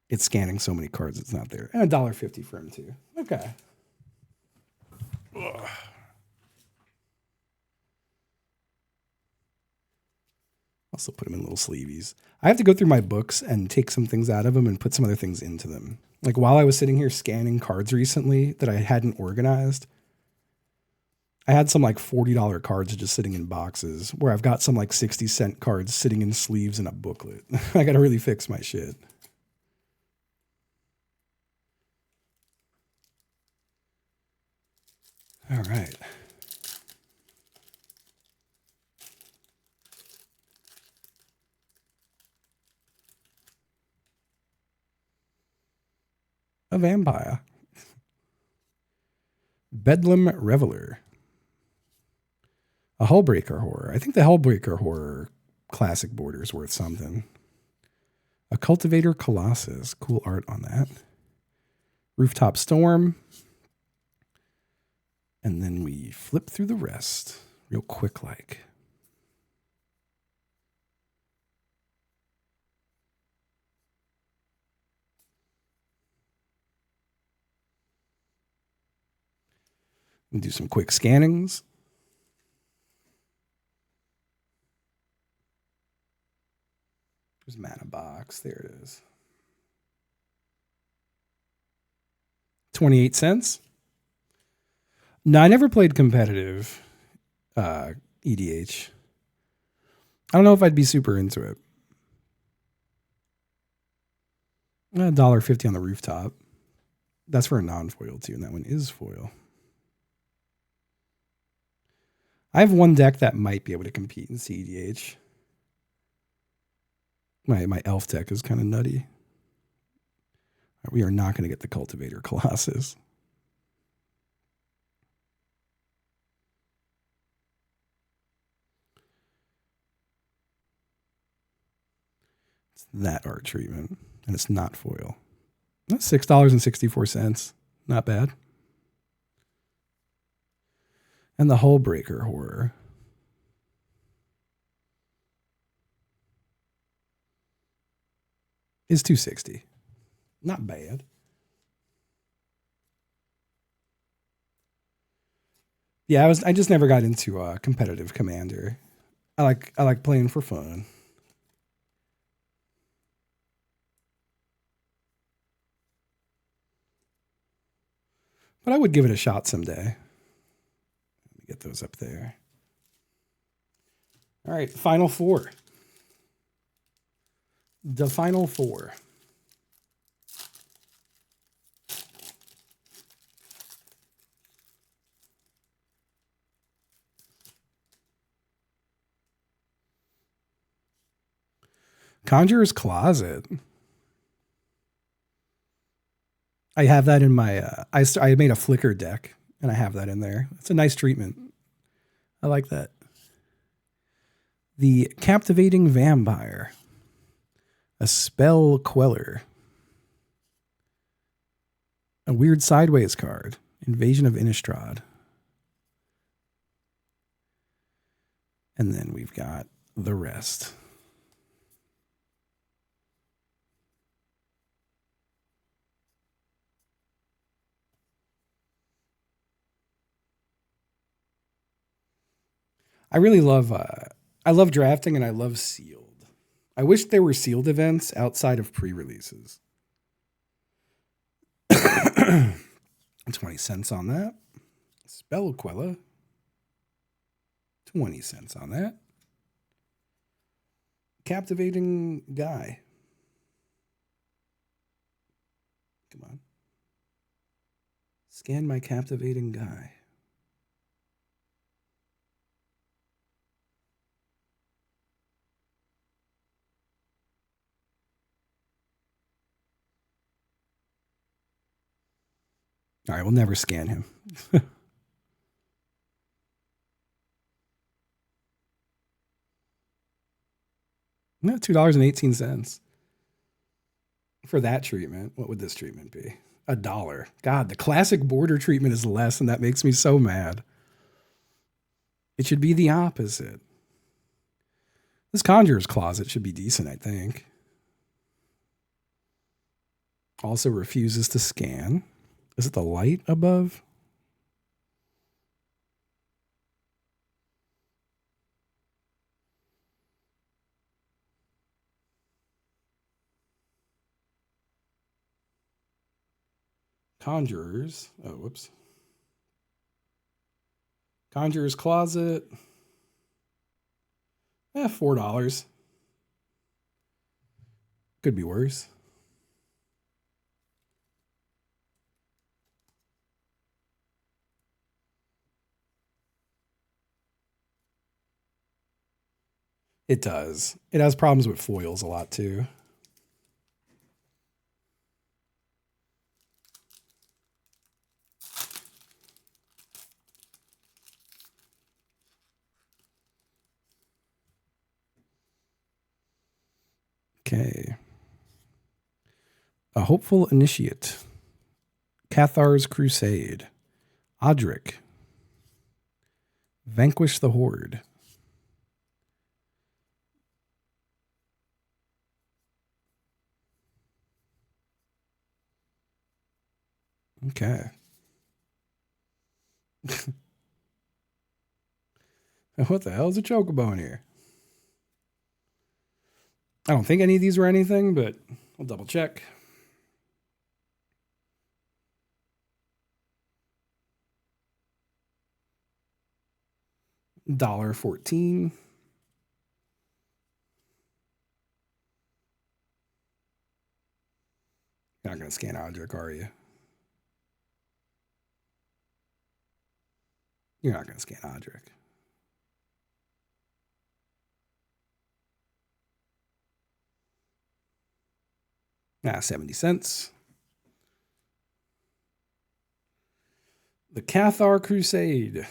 It's scanning so many cards, it's not there. And $1.50 for him, too. Okay. Ugh. Also put them in little sleeveys. I have to go through my books and take some things out of them and put some other things into them. Like while I was sitting here scanning cards recently that I hadn't organized, I had some like $40 cards just sitting in boxes where I've got some like 60-cent cards sitting in sleeves in a booklet. I got to really fix my shit. All right. A vampire. Bedlam Reveler. A Hullbreaker Horror. I think the Hullbreaker Horror classic border is worth something. A Cultivator Colossus. Cool art on that. Rooftop Storm. And then we flip through the rest real quick like. And do some quick scannings. There's Mana Box. There it is. 28 cents. No, I never played competitive EDH. I don't know if I'd be super into it. $1.50 on the rooftop. That's for a non-foil too, and that one is foil. I have one deck that might be able to compete in CEDH. My elf deck is kind of nutty. We are not going to get the Cultivator Colossus. It's that art treatment, and it's not foil. That's $6.64. Not bad. And the Hullbreaker Horror. Is $2.60. Not bad. Yeah, I just never got into competitive Commander. I like playing for fun. But I would give it a shot someday. Let me get those up there. All right, Final Four. The Final Four. Conjurer's Closet. I have that in my, I made a Flickr deck, and I have that in there. It's a nice treatment. I like that. The Captivating Vampire. A Spell Queller. A weird sideways card. Invasion of Innistrad. And then we've got the rest. I really love I love drafting, and I love sealed. I wish there were sealed events outside of pre-releases. 20 cents on that. Spell Quella. 20 cents on that. Captivating Guy. Come on. Scan my Captivating Guy. All right, we'll never scan him. No, $2.18 for that treatment. What would this treatment be? $1. God, the classic border treatment is less, and that makes me so mad. It should be the opposite. This Conjurer's Closet should be decent, I think. Also refuses to scan. Is it the light above? Conjurers. Oh, whoops. Conjurer's Closet. $4. Could be worse. It does. It has problems with foils a lot too. Okay. A Hopeful Initiate. Cathar's Crusade. Odric. Vanquish the Horde. Okay. What the hell is a chocobo in here? I don't think any of these were anything, but I'll double check. $1.14. You're not going to scan Odric, are you? You're not going to scan Odric. Ah, 70 cents. The Cathar Crusade.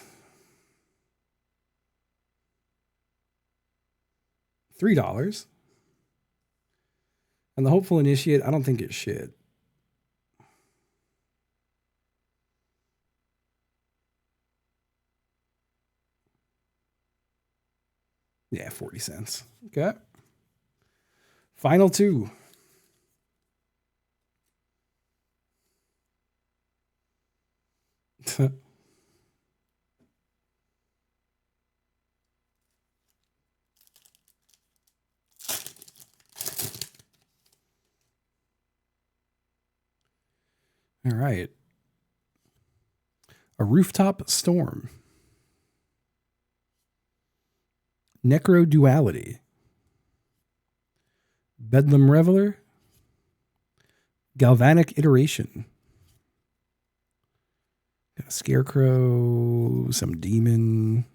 $3. And the Hopeful Initiate, I don't think it's shit. Yeah, 40 cents. Okay. Final two. All right. A Rooftop Storm. Necroduality. Bedlam Reveler. Galvanic Iteration. Got a Scarecrow, some Demon.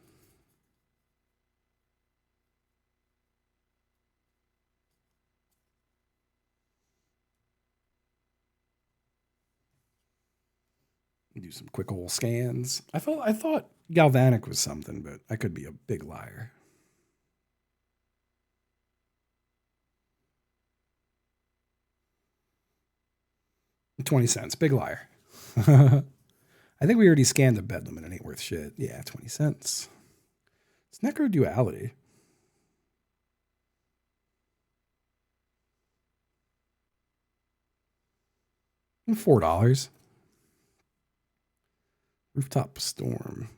Do some quick hole scans. I thought Galvanic was something, but I could be a big liar. $0.20. Big liar. I think we already scanned the Bedlam and it ain't worth shit. Yeah, 20 cents. It's Necroduality. $4. Rooftop Storm.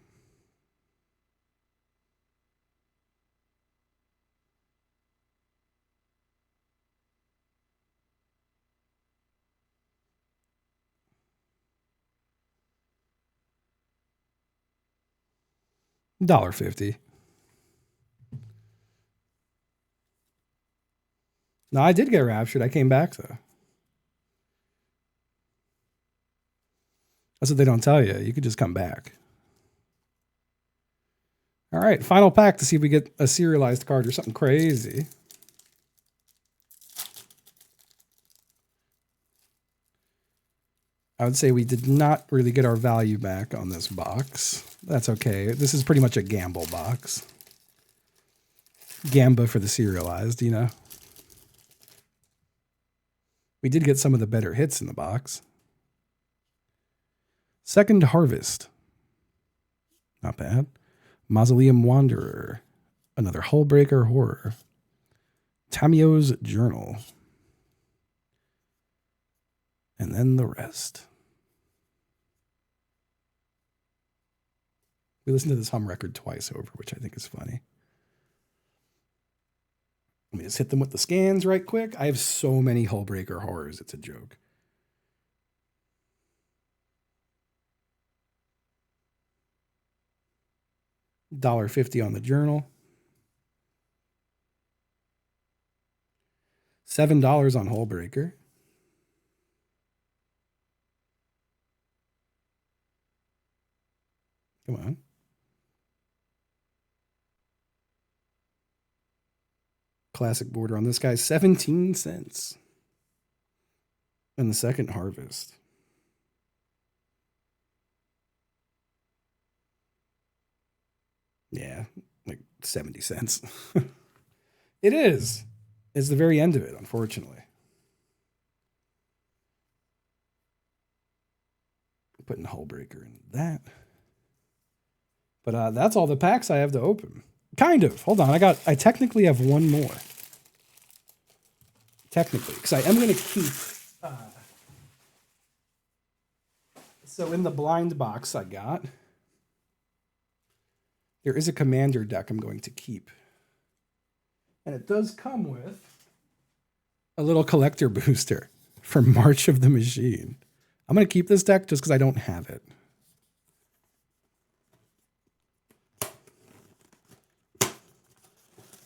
$1.50. No, I did get raptured. I came back though. That's what they don't tell you. You could just come back. All right, final pack to see if we get a serialized card or something crazy. I would say we did not really get our value back on this box. That's okay. This is pretty much a gamble box. Gamba for the serialized, you know. We did get some of the better hits in the box. Second Harvest. Not bad. Mausoleum Wanderer. Another Hullbreaker Horror. Tamio's Journal. And then the rest. We listened to this hum record twice over, which I think is funny. Let me just hit them with the scans right quick. I have so many Hullbreaker Horrors, it's a joke. $1.50 on the journal. $7 on Hullbreaker. Come on. Classic border on this guy, 17 cents. And the second Harvest. Yeah, like 70 cents. It is. It's the very end of it, unfortunately. Putting Hullbreaker in that. But that's all the packs I have to open. Kind of. Hold on. I technically have one more. Technically. Because I am going to keep... so in the blind box I got... there is a commander deck I'm going to keep. And it does come with a little collector booster for March of the Machine. I'm going to keep this deck just because I don't have it.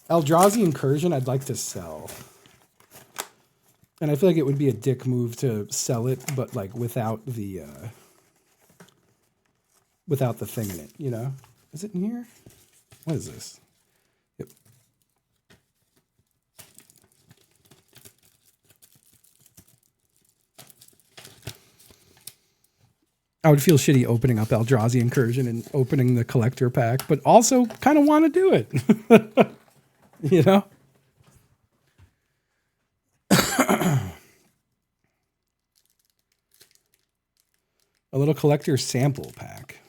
Eldrazi Incursion I'd like to sell. And I feel like it would be a dick move to sell it, but like without the thing in it, you know? Is it in here? What is this? Yep. I would feel shitty opening up Eldrazi Incursion and opening the collector pack, but also kind of want to do it. You know? A little collector sample pack.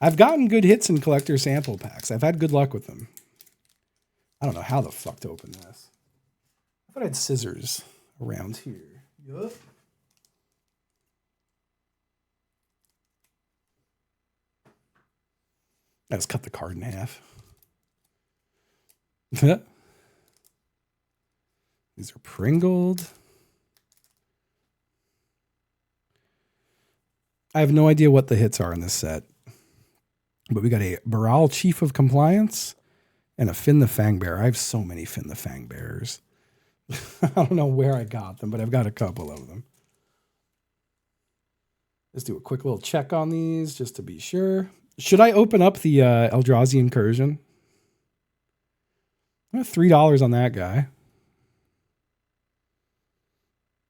I've gotten good hits in collector sample packs. I've had good luck with them. I don't know how the fuck to open this. I thought I had scissors around here. Yup. I just cut the card in half. These are Pringled. I have no idea what the hits are in this set. But we got a Baral Chief of Compliance and a Finn the Fangbearer. I have so many Finn the Fangbearers. I don't know where I got them, but I've got a couple of them. Let's do a quick little check on these just to be sure. Should I open up the Eldrazi Incursion? $3 on that guy.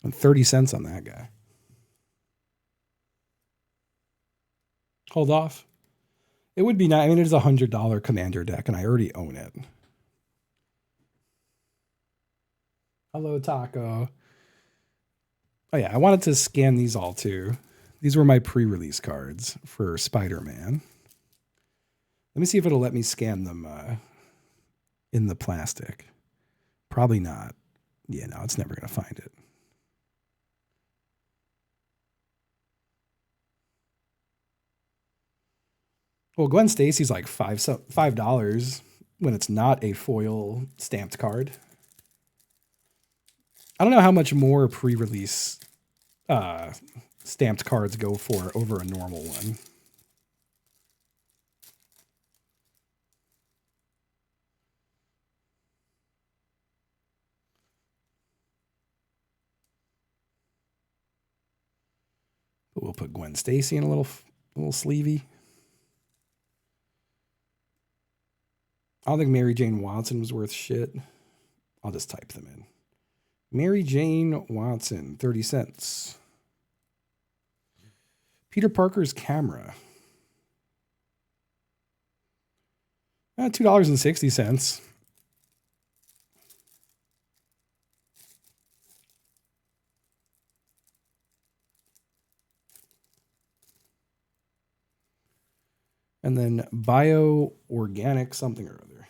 And 30 cents on that guy. Hold off. It would be nice. I mean, it is a $100 commander deck, and I already own it. Hello, Taco. Oh, yeah. I wanted to scan these all, too. These were my pre-release cards for Spider-Man. Let me see if it'll let me scan them in the plastic. Probably not. Yeah, no, it's never going to find it. Well, Gwen Stacy's like $5 when it's not a foil stamped card. I don't know how much more pre-release stamped cards go for over a normal one. But we'll put Gwen Stacy in a little sleevey. I don't think Mary Jane Watson was worth shit. I'll just type them in. Mary Jane Watson, 30 cents. Peter Parker's camera. $2.60. And then bio-organic something or other.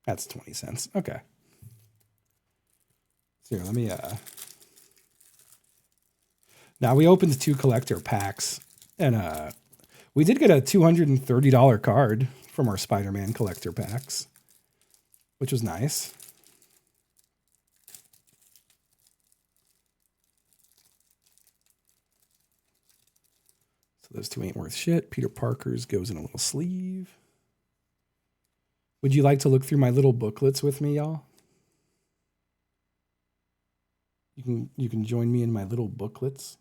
That's 20 cents. Okay. So here, let me now we opened 2 collector packs, and we did get a $230 card from our Spider-Man collector packs, which was nice. So those 2 ain't worth shit. Peter Parker's goes in a little sleeve. Would you like to look through my little booklets with me, y'all? You can join me in my little booklets.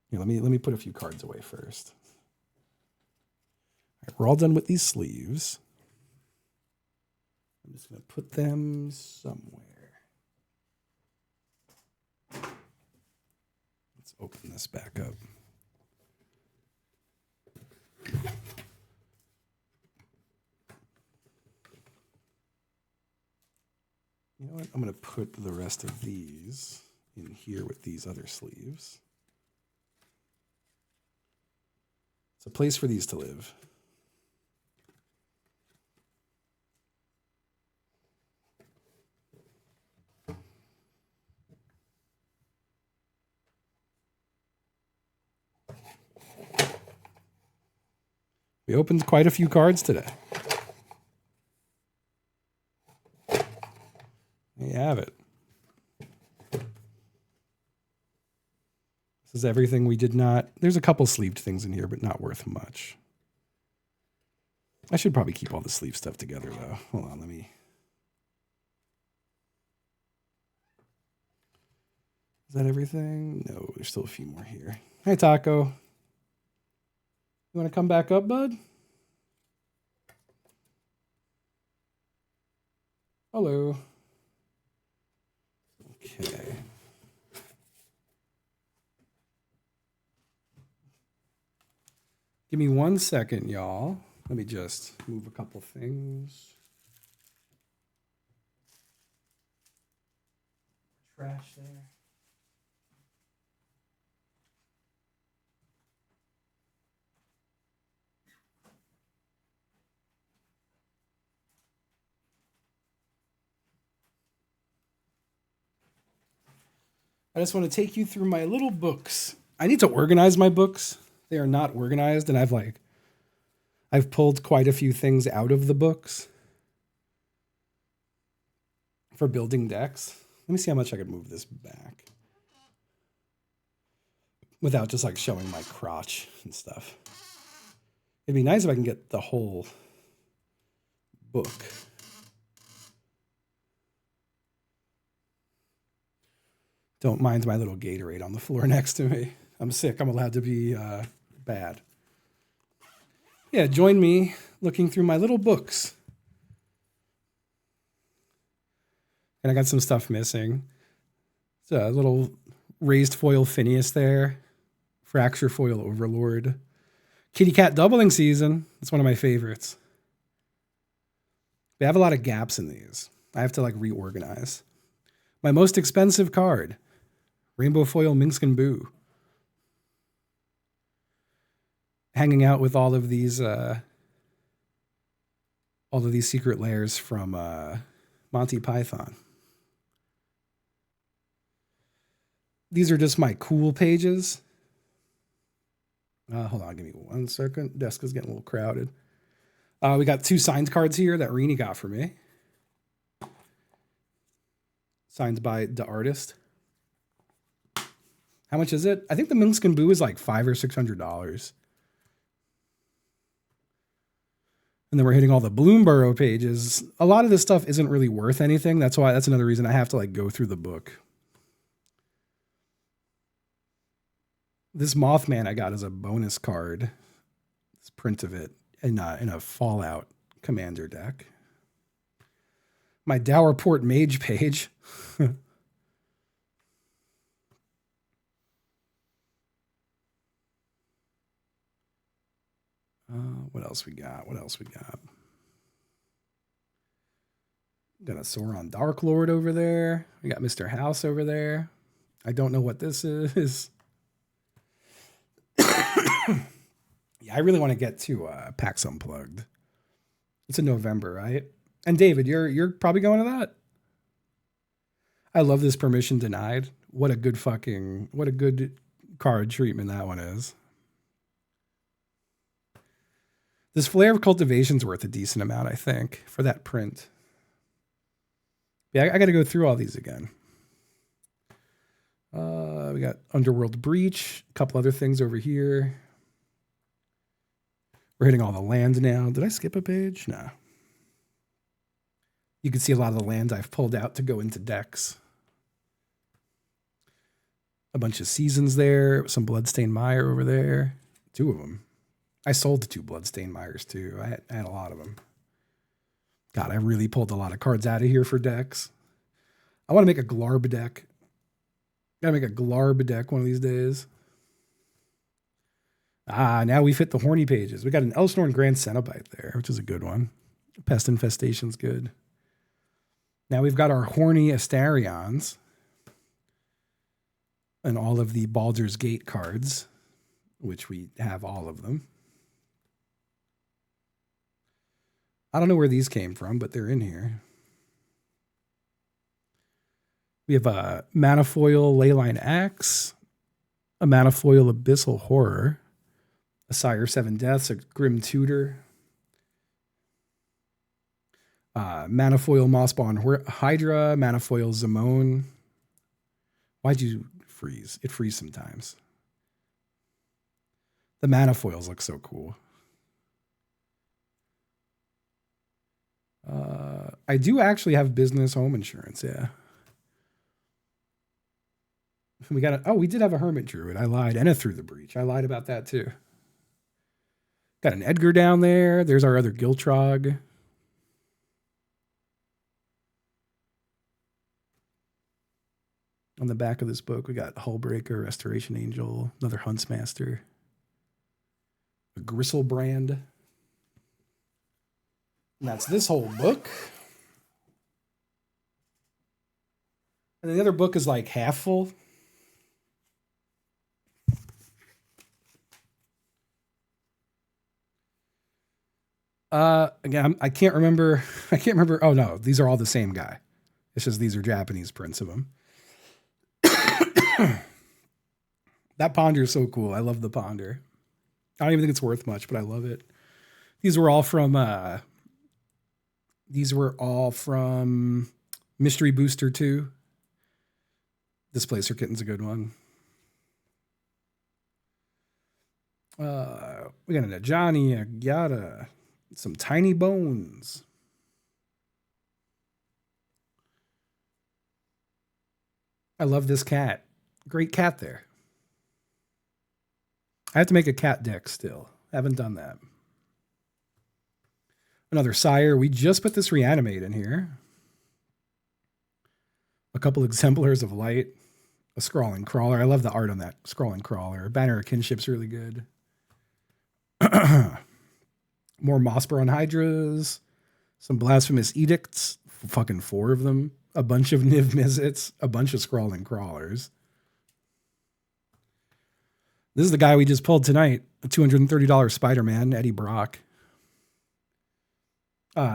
Here, let me put a few cards away first. All right, we're all done with these sleeves. I'm just going to put them somewhere. Let's open this back up. You know what? I'm going to put the rest of these in here with these other sleeves. It's a place for these to live. We opened quite a few cards today. There you have it. This is everything we did not... There's a couple sleeved things in here, but not worth much. I should probably keep all the sleeve stuff together, though. Hold on, let me... Is that everything? No, there's still a few more here. Hi, Taco. You want to come back up, bud? Hello. Okay. Give me 1 second, y'all. Let me just move a couple things. Trash there. I just want to take you through my little books. I need to organize my books. They are not organized, and I've pulled quite a few things out of the books for building decks. Let me see how much I could move this back without just like showing my crotch and stuff. It'd be nice if I can get the whole book. Don't mind my little Gatorade on the floor next to me. I'm sick. I'm allowed to be bad. Yeah, join me looking through my little books. And I got some stuff missing. It's a little raised foil Phineas there. Fracture foil Overlord. Kitty Cat doubling season. It's one of my favorites. They have a lot of gaps in these. I have to like reorganize. My most expensive card. Rainbow foil Minsk and Boo. Hanging out with all of these secret layers from Monty Python. These are just my cool pages. Hold on, give me 1 second. Desk is getting a little crowded. We got 2 signed cards here that Rini got for me. Signed by the artist. How much is it? I think the Minsk and Boo is like $500 or $600. And then we're hitting all the Bloomborough pages. A lot of this stuff isn't really worth anything. That's another reason I have to like go through the book. This Mothman I got as a bonus card. This print of it in a Fallout Commander deck. My Dowerport Mage page. What else we got? Got a Sauron Dark Lord over there. We got Mr. House over there. I don't know what this is. Yeah, I really want to get to PAX Unplugged. It's in November, right? And David, you're probably going to that? I love this Permission Denied. What a good card treatment that one is. This Flare of Cultivation's worth a decent amount, I think, for that print. Yeah, I got to go through all these again. We got Underworld Breach, a couple other things over here. We're hitting all the land now. Did I skip a page? No. You can see a lot of the land I've pulled out to go into decks. A bunch of Seasons there. Some Bloodstained Mire over there. 2 of them. I sold 2 Bloodstained Mires too. I had a lot of them. God, I really pulled a lot of cards out of here for decks. I want to make a Glarb deck. Gotta make a Glarb deck one of these days. Now we've hit the horny pages. We got an Elsnorn Grand Cenobite there, which is a good one. Pest Infestation's good. Now we've got our horny Astarions. And all of the Baldur's Gate cards, which we have all of them. I don't know where these came from, but they're in here. We have a Manifoil Leyline Axe, a Manifoil Abyssal Horror, a Sire 7 Deaths, a Grim Tutor, Manafoil Mosspawn Hydra, Manafoil Zamone. Why'd you freeze? It freezes sometimes. The Manafoils look so cool. I do actually have business home insurance, yeah. We did have a Hermit Druid. I lied. And a Through the Breach. I lied about that too. Got an Edgar down there. There's our other Giltrog. On the back of this book, we got Hullbreaker, Restoration Angel, another Huntsmaster, a Gristlebrand. And that's this whole book. And the other book is like half full. Again, I can't remember. Oh no, these are all the same guy. It's just these are Japanese prints of him. That Ponder is so cool. I love the Ponder. I don't even think it's worth much, but I love it. These were all from Mystery Booster 2. Displacer Kitten's a good one. We got a Johnny, a Gyata, some Tiny Bones. I love this cat. Great cat there. I have to make a cat deck still. I haven't done that. Another Sire. We just put this Reanimate in here. A couple exemplars of Light. A Scrawling Crawler. I love the art on that Scrawling Crawler. Banner of Kinship's really good. More Mosspawn Hydras. Some Blasphemous Edicts. Fucking 4 of them. A bunch of Niv Mizzets. A bunch of Scrawling Crawlers. This is the guy we just pulled tonight. A $230 Spider-Man, Eddie Brock.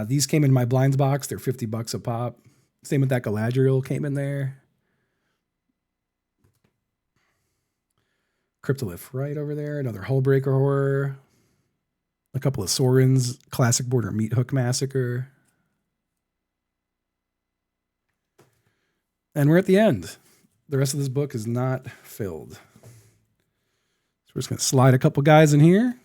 These came in my blinds box. They're $50 a pop. Same with that Galadriel came in there. Cryptolith right over there. Another Hullbreaker Horror. A couple of Sorens. Classic Border Meat Hook Massacre. And we're at the end. The rest of this book is not filled. So we're just going to slide a couple guys in here.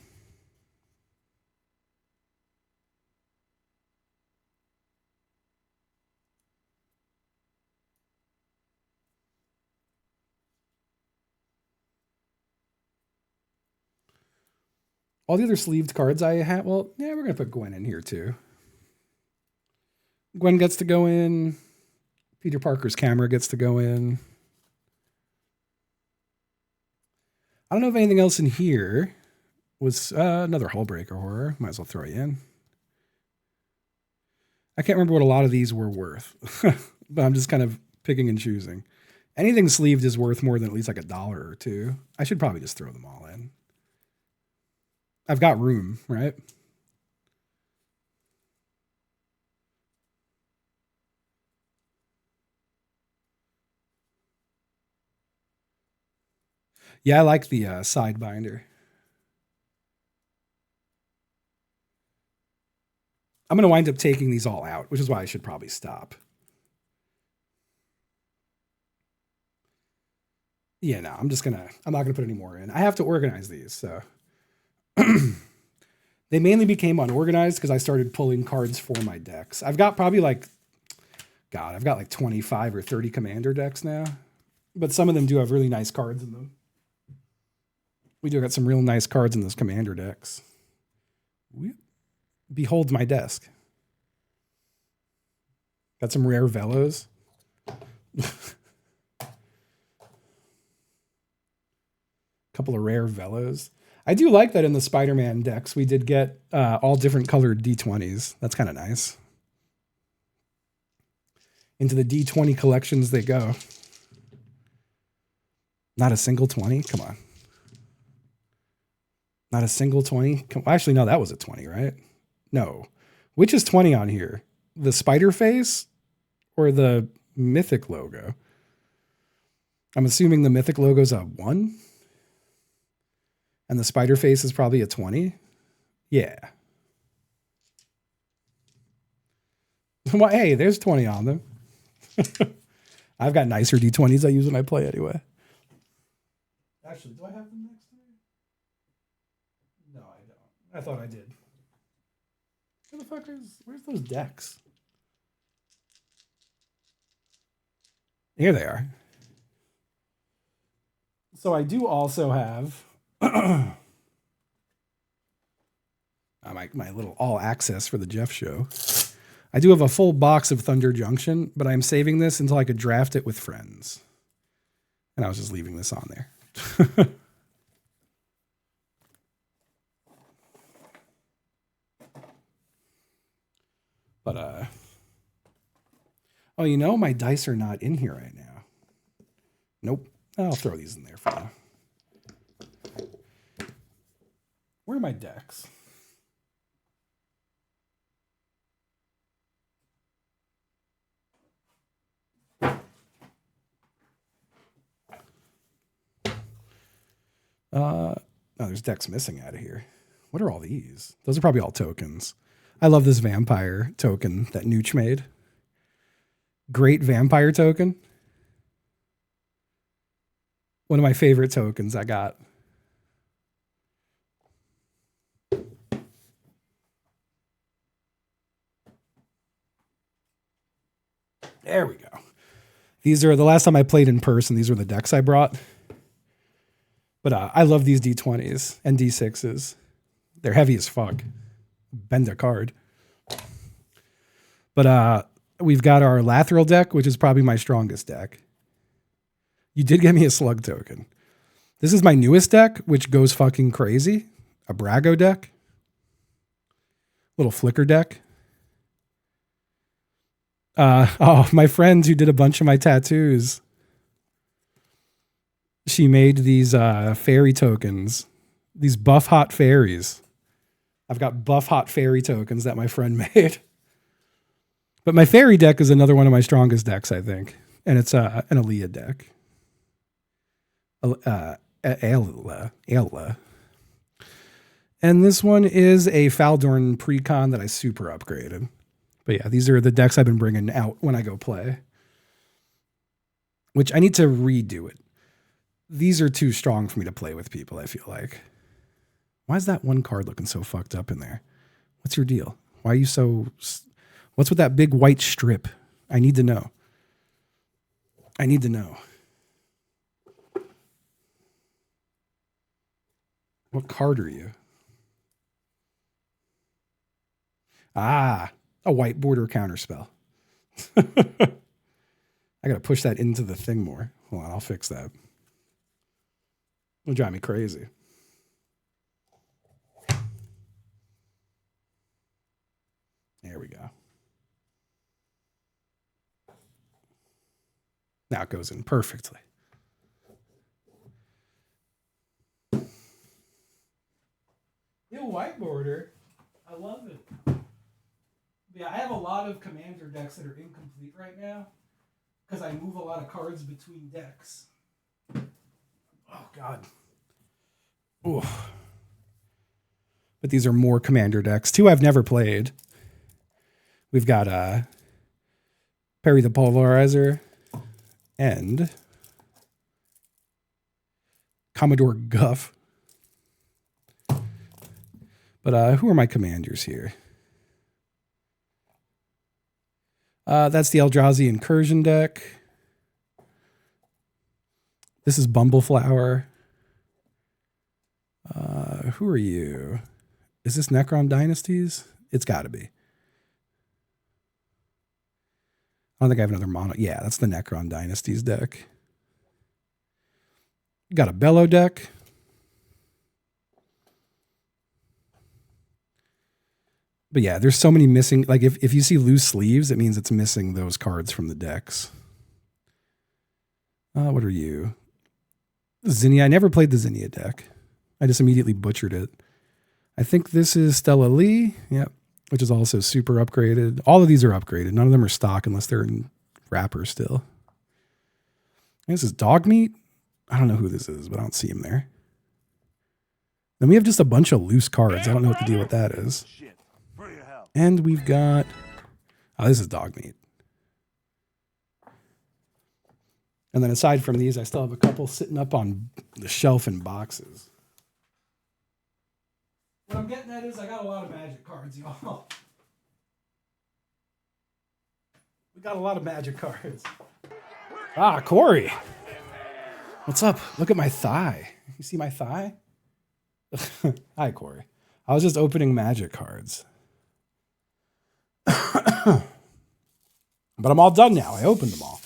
All the other sleeved cards I have, well, yeah, we're going to put Gwen in here too. Gwen gets to go in. Peter Parker's camera gets to go in. I don't know if anything else in here was another Hullbreaker Horror. Might as well throw you in. I can't remember what a lot of these were worth, but I'm just kind of picking and choosing. Anything sleeved is worth more than at least like $1 or $2. I should probably just throw them all in. I've got room, right? Yeah, I like the side binder. I'm going to wind up taking these all out, which is why I should probably stop. Yeah, no, I'm not going to put any more in. I have to organize these, so. They mainly became unorganized because I started pulling cards for my decks. I've got probably like 25 or 30 commander decks now. But some of them do have really nice cards in them. We do got some real nice cards in those commander decks. Behold my desk. Got some rare Velos. Couple of rare Velos. I do like that in the Spider-Man decks, we did get all different colored D20s. That's kind of nice. Into the D20 collections they go. Not a single 20? Come on. Not a single 20? Actually, no, that was a 20, right? No. Which is 20 on here? The spider face or the mythic logo? I'm assuming the mythic logo's a 1. And the spider face is probably a 20. Yeah. Well, hey, there's 20 on them. I've got nicer D20s I use when I play anyway. Actually, do I have them next to me? No, I don't. I thought I did. Where the fuck where's those decks? Here they are. So I do also have my little all access for the Jeff show. I do have a full box of Thunder Junction, but I'm saving this until I could draft it with friends. And I was just leaving this on there. But, oh, you know, my dice are not in here right now. Nope. I'll throw these in there for now. Where are my decks? Oh, there's decks missing out of here. What are all these? Those are probably all tokens. I love this vampire token that Nooch made. Great vampire token. One of my favorite tokens I got. There we go. These are the last time I played in person. These were the decks I brought. But I love these D20s and D6s. They're heavy as fuck. Bend a card. But we've got our Lathril deck, which is probably my strongest deck. You did get me a slug token. This is my newest deck, which goes fucking crazy. A Brago deck. Little flicker deck. Oh, my friend who did a bunch of my tattoos. She made these fairy tokens. These buff hot fairies. I've got buff hot fairy tokens that my friend made. But my fairy deck is another one of my strongest decks, I think. And it's an Aaliyah deck. Ayla. And this one is a Faldorn Precon that I super upgraded. But yeah, these are the decks I've been bringing out when I go play. Which I need to redo it. These are too strong for me to play with people, I feel like. Why is that one card looking so fucked up in there? What's your deal? Why are you so... What's with that big white strip? I need to know. I need to know. What card are you? Ah, a white border counterspell. I got to push that into the thing more. Hold on, I'll fix that. It'll drive me crazy. There we go. Now it goes in perfectly. New white border. I love it. Yeah, I have a lot of commander decks that are incomplete right now because I move a lot of cards between decks. Oh, God. Ooh. But these are more commander decks. Two I've never played. We've got Perry the Polarizer and Commodore Guff. But who are my commanders here? That's the Eldrazi Incursion deck. This is Bumbleflower. Who are you? Is this Necron Dynasties? It's got to be. I don't think I have another mono. Yeah, that's the Necron Dynasties deck. Got a Bellow deck. But yeah, there's so many missing. Like if you see loose sleeves, it means it's missing those cards from the decks. What are you? Zinnia. I never played the Zinnia deck. I just immediately butchered it. I think this is Stella Lee. Yep. Which is also super upgraded. All of these are upgraded. None of them are stock unless they're in wrapper still. This is Dog Meat. I don't know who this is, but I don't see him there. Then we have just a bunch of loose cards. I don't know what the deal with that is. And we've got... Oh, this is dog meat. And then aside from these, I still have a couple sitting up on the shelf in boxes. What I'm getting at is I got a lot of Magic cards, y'all. We got a lot of Magic cards. Ah, Corey. What's up? Look at my thigh. You see my thigh? Hi, Corey. I was just opening Magic cards. But I'm all done now. I opened them all.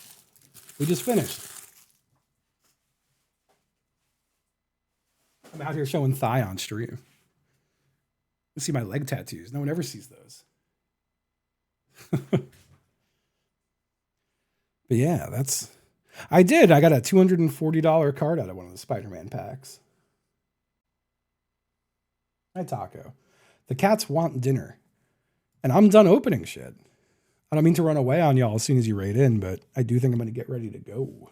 We just finished. I'm out here showing thigh on stream. You see my leg tattoos. No one ever sees those. But yeah, that's... I did. I got a $240 card out of one of the Spider-Man packs. Hi, Taco. The cats want dinner. And I'm done opening shit. I don't mean to run away on y'all as soon as you raid in, but I do think I'm going to get ready to go.